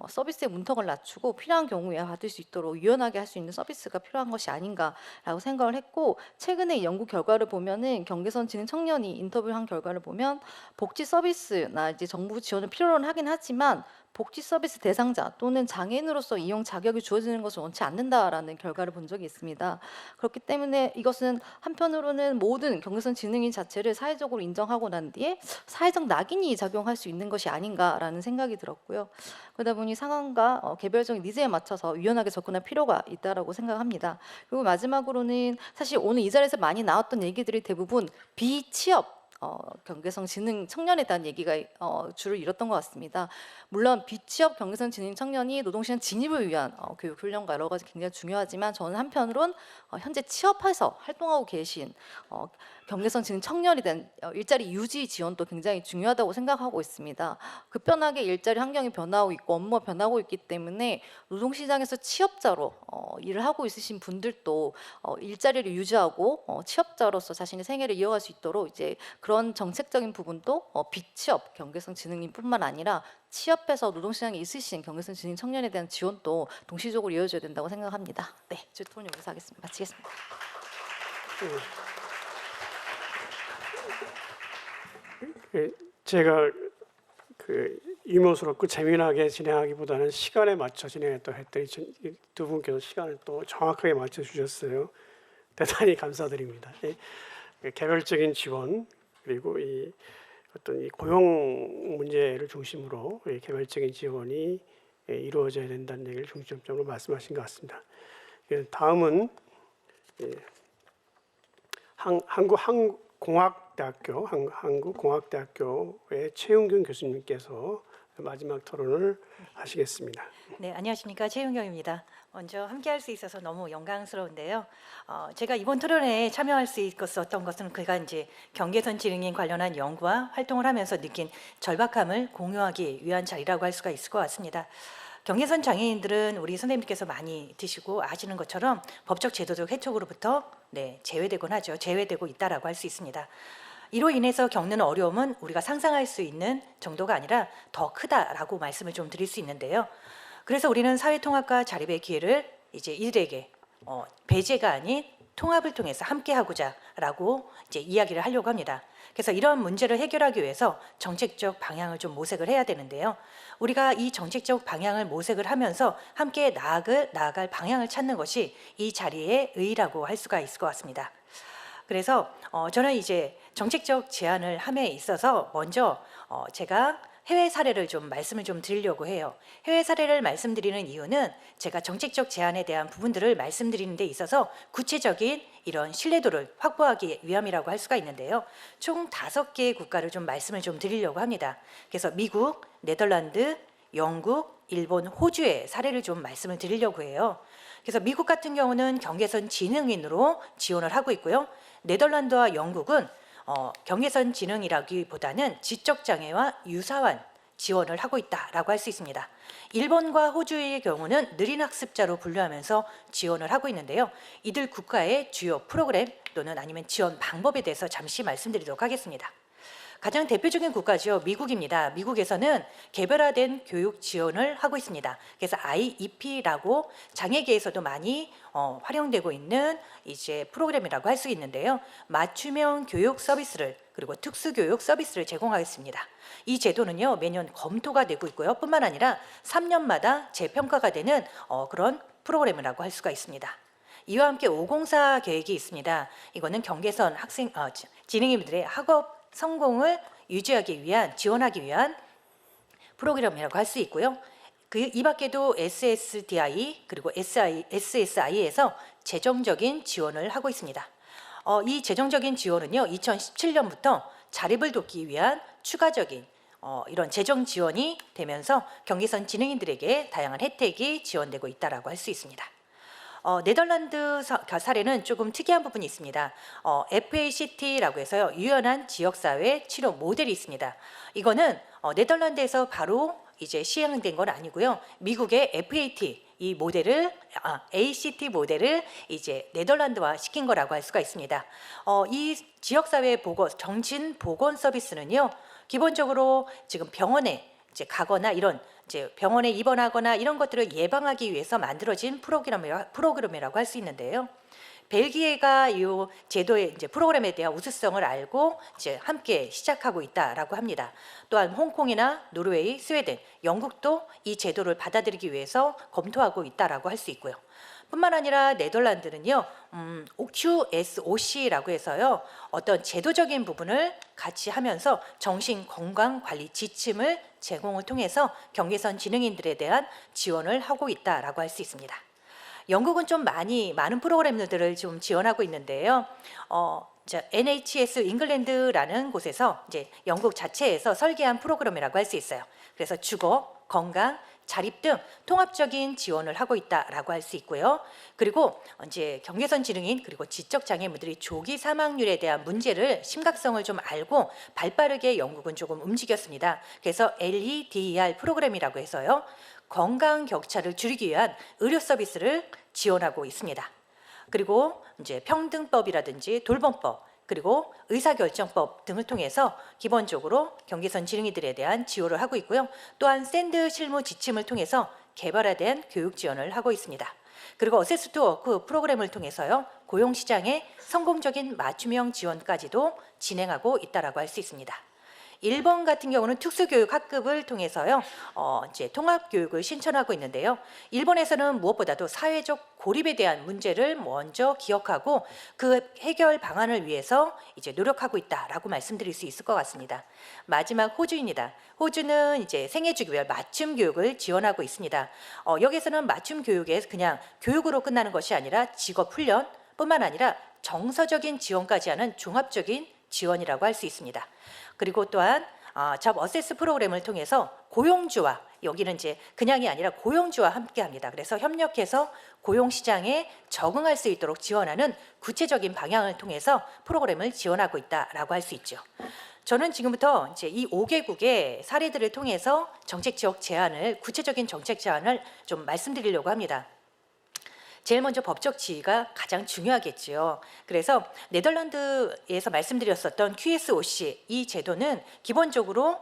O: 서비스의 문턱을 낮추고 필요한 경우에 받을 수 있도록 유연하게 할 수 있는 서비스가 필요한 것이 아닌가라고 생각을 했고 최근에 연구 결과를 보면은 경계선 지능 청년이 인터뷰한 결과를 보면 복지 서비스나 이제 정부 지원을 필요로 하긴 하지만 복지 서비스 대상자 또는 장애인으로서 이용 자격이 주어지는 것을 원치 않는다라는 결과를 본 적이 있습니다. 그렇기 때문에 이것은 한편으로는 모든 경계선 지능인 자체를 사회적으로 인정하고 난 뒤에 사회적 낙인이 작용할 수 있는 것이 아닌가라는 생각이 들었고요. 그러다 보니 상황과 개별적인 니즈에 맞춰서 유연하게 접근할 필요가 있다라고 생각합니다. 그리고 마지막으로는 사실 오늘 이 자리에서 많이 나왔던 얘기들이 대부분 비취업 경계성 지능 청년에 대한 얘기가 주를 이뤘던 것 같습니다. 물론 비취업 경계성 지능 청년이 노동시장 진입을 위한 교육 훈련과 여러 가지 굉장히 중요하지만 저는 한편으론 현재 취업해서 활동하고 계신 경계성 지능 청년에 대한 일자리 유지 지원도 굉장히 중요하다고 생각하고 있습니다. 급변하게 일자리 환경이 변하고 있고 업무가 변하고 있기 때문에 노동시장에서 취업자로 일을 하고 있으신 분들도 일자리를 유지하고 취업자로서 자신의 생애를 이어갈 수 있도록 이제 그런 정책적인 부분도 비취업 경계성 지능인뿐만 아니라 취업해서 노동시장에 있으신 경계성 지능 청년에 대한 지원도 동시적으로 이어져야 된다고 생각합니다. 네, 제 토론 여기서 하겠습니다. 마치겠습니다.
L: 제가 유머스럽고 재미나게 진행하기보다는 시간에 맞춰 진행했다고 했더니 두 분께서 시간을 또 정확하게 맞춰 주셨어요. 대단히 감사드립니다. 개별적인 지원 그리고 이 어떤 이 고용 문제를 중심으로 개별적인 지원이 이루어져야 된다는 얘기를 중점적으로 말씀하신 것 같습니다. 다음은 한국공학대학교의 최윤경 교수님께서 마지막 토론을 하시겠습니다.
P: 네, 안녕하십니까, 최윤경입니다. 먼저 함께할 수 있어서 너무 영광스러운데요. 제가 이번 토론회에 참여할 수 있었던 것은 그간 이제 경계선 지능인 관련한 연구와 활동을 하면서 느낀 절박함을 공유하기 위한 자리라고 할 수가 있을 것 같습니다. 경계선 장애인들은 우리 선생님께서 많이 드시고 아시는 것처럼 법적 제도적 혜택으로부터 제외되곤 하죠. 제외되고 있다라고 할 수 있습니다. 이로 인해서 겪는 어려움은 우리가 상상할 수 있는 정도가 아니라 더 크다라고 말씀을 좀 드릴 수 있는데요. 그래서 우리는 사회통합과 자립의 기회를 이제 이들에게 배제가 아닌 통합을 통해서 함께하고자라고 이제 이야기를 하려고 합니다. 그래서 이런 문제를 해결하기 위해서 정책적 방향을 좀 모색을 해야 되는데요. 우리가 이 정책적 방향을 모색을 하면서 함께 나아갈 방향을 찾는 것이 이 자리의 의의라고 할 수가 있을 것 같습니다. 그래서 저는 이제 정책적 제안을 함에 있어서 먼저 제가 해외 사례를 좀 말씀을 좀 드리려고 해요. 해외 사례를 말씀드리는 이유는 제가 정책적 제안에 대한 부분들을 말씀드리는 데 있어서 구체적인 이런 신뢰도를 확보하기 위함이라고 할 수가 있는데요. 총 5개의 국가를 좀 말씀을 좀 드리려고 합니다. 그래서 미국, 네덜란드, 영국, 일본, 호주의 사례를 좀 말씀을 드리려고 해요. 그래서 미국 같은 경우는 경계선 지능인으로 지원을 하고 있고요. 네덜란드와 영국은 경계선 지능이라기보다는 지적장애와 유사한 지원을 하고 있다라고 할 수 있습니다. 일본과 호주의 경우는 느린 학습자로 분류하면서 지원을 하고 있는데요. 이들 국가의 주요 프로그램 또는 아니면 지원 방법에 대해서 잠시 말씀드리도록 하겠습니다. 가장 대표적인 국가죠. 미국입니다. 미국에서는 개별화된 교육 지원을 하고 있습니다. 그래서 IEP라고 장애계에서도 많이 활용되고 있는 이제 프로그램이라고 할 수 있는데요. 맞춤형 교육 서비스를 그리고 특수교육 서비스를 제공하겠습니다. 이 제도는요 매년 검토가 되고 있고요. 뿐만 아니라 3년마다 재평가가 되는 그런 프로그램이라고 할 수가 있습니다. 이와 함께 504 계획이 있습니다. 이거는 경계선 학생 지능인들의 학업 성공을 유지하기 위한 지원하기 위한 프로그램이라고 할 수 있고요. 이 밖에도 SSDI 그리고 SSI에서 재정적인 지원을 하고 있습니다. 이 재정적인 지원은요 2017년부터 자립을 돕기 위한 추가적인 이런 재정 지원이 되면서 경계선 지능인들에게 다양한 혜택이 지원되고 있다라고 할 수 있습니다. 네덜란드 사례는 조금 특이한 부분이 있습니다. FACT라고 해서요 유연한 지역사회 치료 모델이 있습니다. 이거는 네덜란드에서 바로 이제 시행된 건 아니고요. 미국의 FAT 이 모델을 ACT 모델을 이제 네덜란드화 시킨 거라고 할 수가 있습니다. 이 지역사회 정신 보건 서비스는요 기본적으로 지금 병원에 이제 가거나 이런 이제 병원에 입원하거나 이런 것들을 예방하기 위해서 만들어진 프로그램이라고 할 수 있는데요. 벨기에가 이 제도의 이제 프로그램에 대한 우수성을 알고 이제 함께 시작하고 있다라고 합니다. 또한 홍콩이나 노르웨이, 스웨덴, 영국도 이 제도를 받아들이기 위해서 검토하고 있다라고 할 수 있고요. 뿐만 아니라 네덜란드는요, QSOC라고 해서요, 어떤 제도적인 부분을 같이 하면서 정신 건강 관리 지침을 제공을 통해서 경계선 지능인들에 대한 지원을 하고 있다라고 할 수 있습니다. 영국은 좀 많은 프로그램들을 좀 지원하고 있는데요. NHS 잉글랜드라는 곳에서 이제 영국 자체에서 설계한 프로그램이라고 할 수 있어요. 그래서 주거, 건강, 자립 등 통합적인 지원을 하고 있다라고 할 수 있고요. 그리고 이제 경계선 지능인 그리고 지적 장애인분들이 조기 사망률에 대한 문제를 심각성을 좀 알고 발빠르게 영국은 조금 움직였습니다. 그래서 LEDER 프로그램이라고 해서요, 건강 격차를 줄이기 위한 의료 서비스를 지원하고 있습니다. 그리고 이제 평등법이라든지 돌봄법, 그리고 의사결정법 등을 통해서 기본적으로 경계선 지능이들에 대한 지원을 하고 있고요. 또한 샌드 실무 지침을 통해서 개발화된 교육 지원을 하고 있습니다. 그리고 어세스 투 워크 프로그램을 통해서요, 고용시장의 성공적인 맞춤형 지원까지도 진행하고 있다라고 할 수 있습니다. 일본 같은 경우는 특수교육 학급을 통해서요, 이제 통합교육을 신천하고 있는데요. 일본에서는 무엇보다도 사회적 고립에 대한 문제를 먼저 기억하고 그 해결 방안을 위해서 이제 노력하고 있다라고 말씀드릴 수 있을 것 같습니다. 마지막 호주입니다. 호주는 이제 생애주기별 맞춤 교육을 지원하고 있습니다. 여기서는 맞춤 교육에 그냥 교육으로 끝나는 것이 아니라 직업 훈련뿐만 아니라 정서적인 지원까지 하는 종합적인 지원이라고 할 수 있습니다. 그리고 또한 잡 어세스 프로그램을 통해서 고용주와, 여기는 이제 그냥이 아니라 고용주와 함께합니다. 그래서 협력해서 고용시장에 적응할 수 있도록 지원하는 구체적인 방향을 통해서 프로그램을 지원하고 있다라고 할 수 있죠. 저는 지금부터 이제 이 5개국의 사례들을 통해서 정책 지역 제안을, 구체적인 정책 제안을 좀 말씀드리려고 합니다. 제일 먼저 법적 지위가 가장 중요하겠지요. 그래서 네덜란드에서 말씀드렸었던 QSOC 이 제도는 기본적으로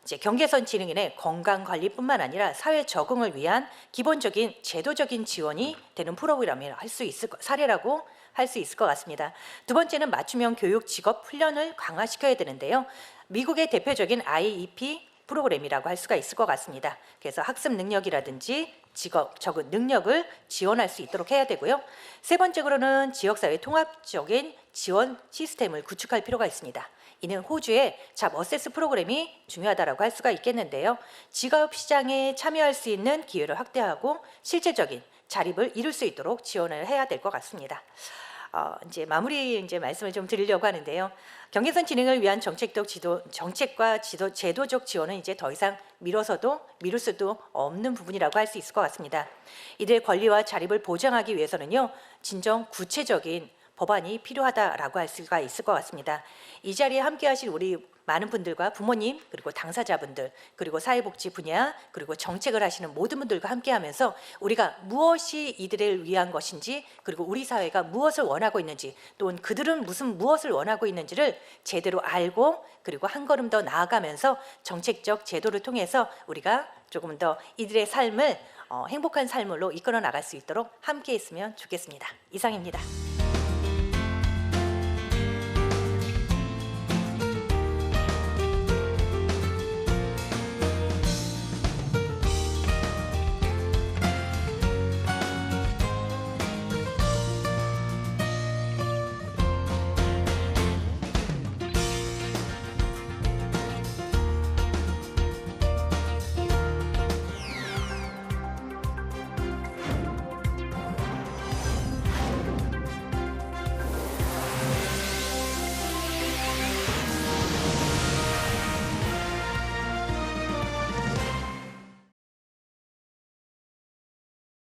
P: 이제 경계선 지능인의 건강 관리뿐만 아니라 사회 적응을 위한 기본적인 제도적인 지원이 되는 프로그램이라 할 수 있을 사례라고 할 수 있을 것 같습니다. 두 번째는 맞춤형 교육 직업 훈련을 강화시켜야 되는데요. 미국의 대표적인 IEP 프로그램이라고 할 수가 있을 것 같습니다. 그래서 학습 능력이라든지 직업 적응 능력을 지원할 수 있도록 해야 되고요. 세 번째로는 지역사회 통합적인 지원 시스템을 구축할 필요가 있습니다. 이는 호주의 잡 어세스 프로그램이 중요하다고 할 수가 있겠는데요. 직업 시장에 참여할 수 있는 기회를 확대하고 실질적인 자립을 이룰 수 있도록 지원을 해야 될 것 같습니다. 이제 마무리 말씀을 좀 드리려고 하는데요. 경계선 진행을 위한 정책과 제도적 지원은 이제 더 이상 미룰 수도 없는 부분이라고 할 수 있을 것 같습니다. 이들의 권리와 자립을 보장하기 위해서는요, 진정 구체적인 법안이 필요하다라고 할 수가 있을 것 같습니다. 이 자리에 함께하실 우리 많은 분들과 부모님, 그리고 당사자분들, 그리고 사회복지 분야, 그리고 정책을 하시는 모든 분들과 함께하면서 우리가 무엇이 이들을 위한 것인지, 그리고 우리 사회가 무엇을 원하고 있는지, 또는 그들은 무엇을 원하고 있는지를 제대로 알고, 그리고 한 걸음 더 나아가면서 정책적 제도를 통해서 우리가 조금 더 이들의 삶을 행복한 삶으로 이끌어 나갈 수 있도록 함께했으면 좋겠습니다. 이상입니다.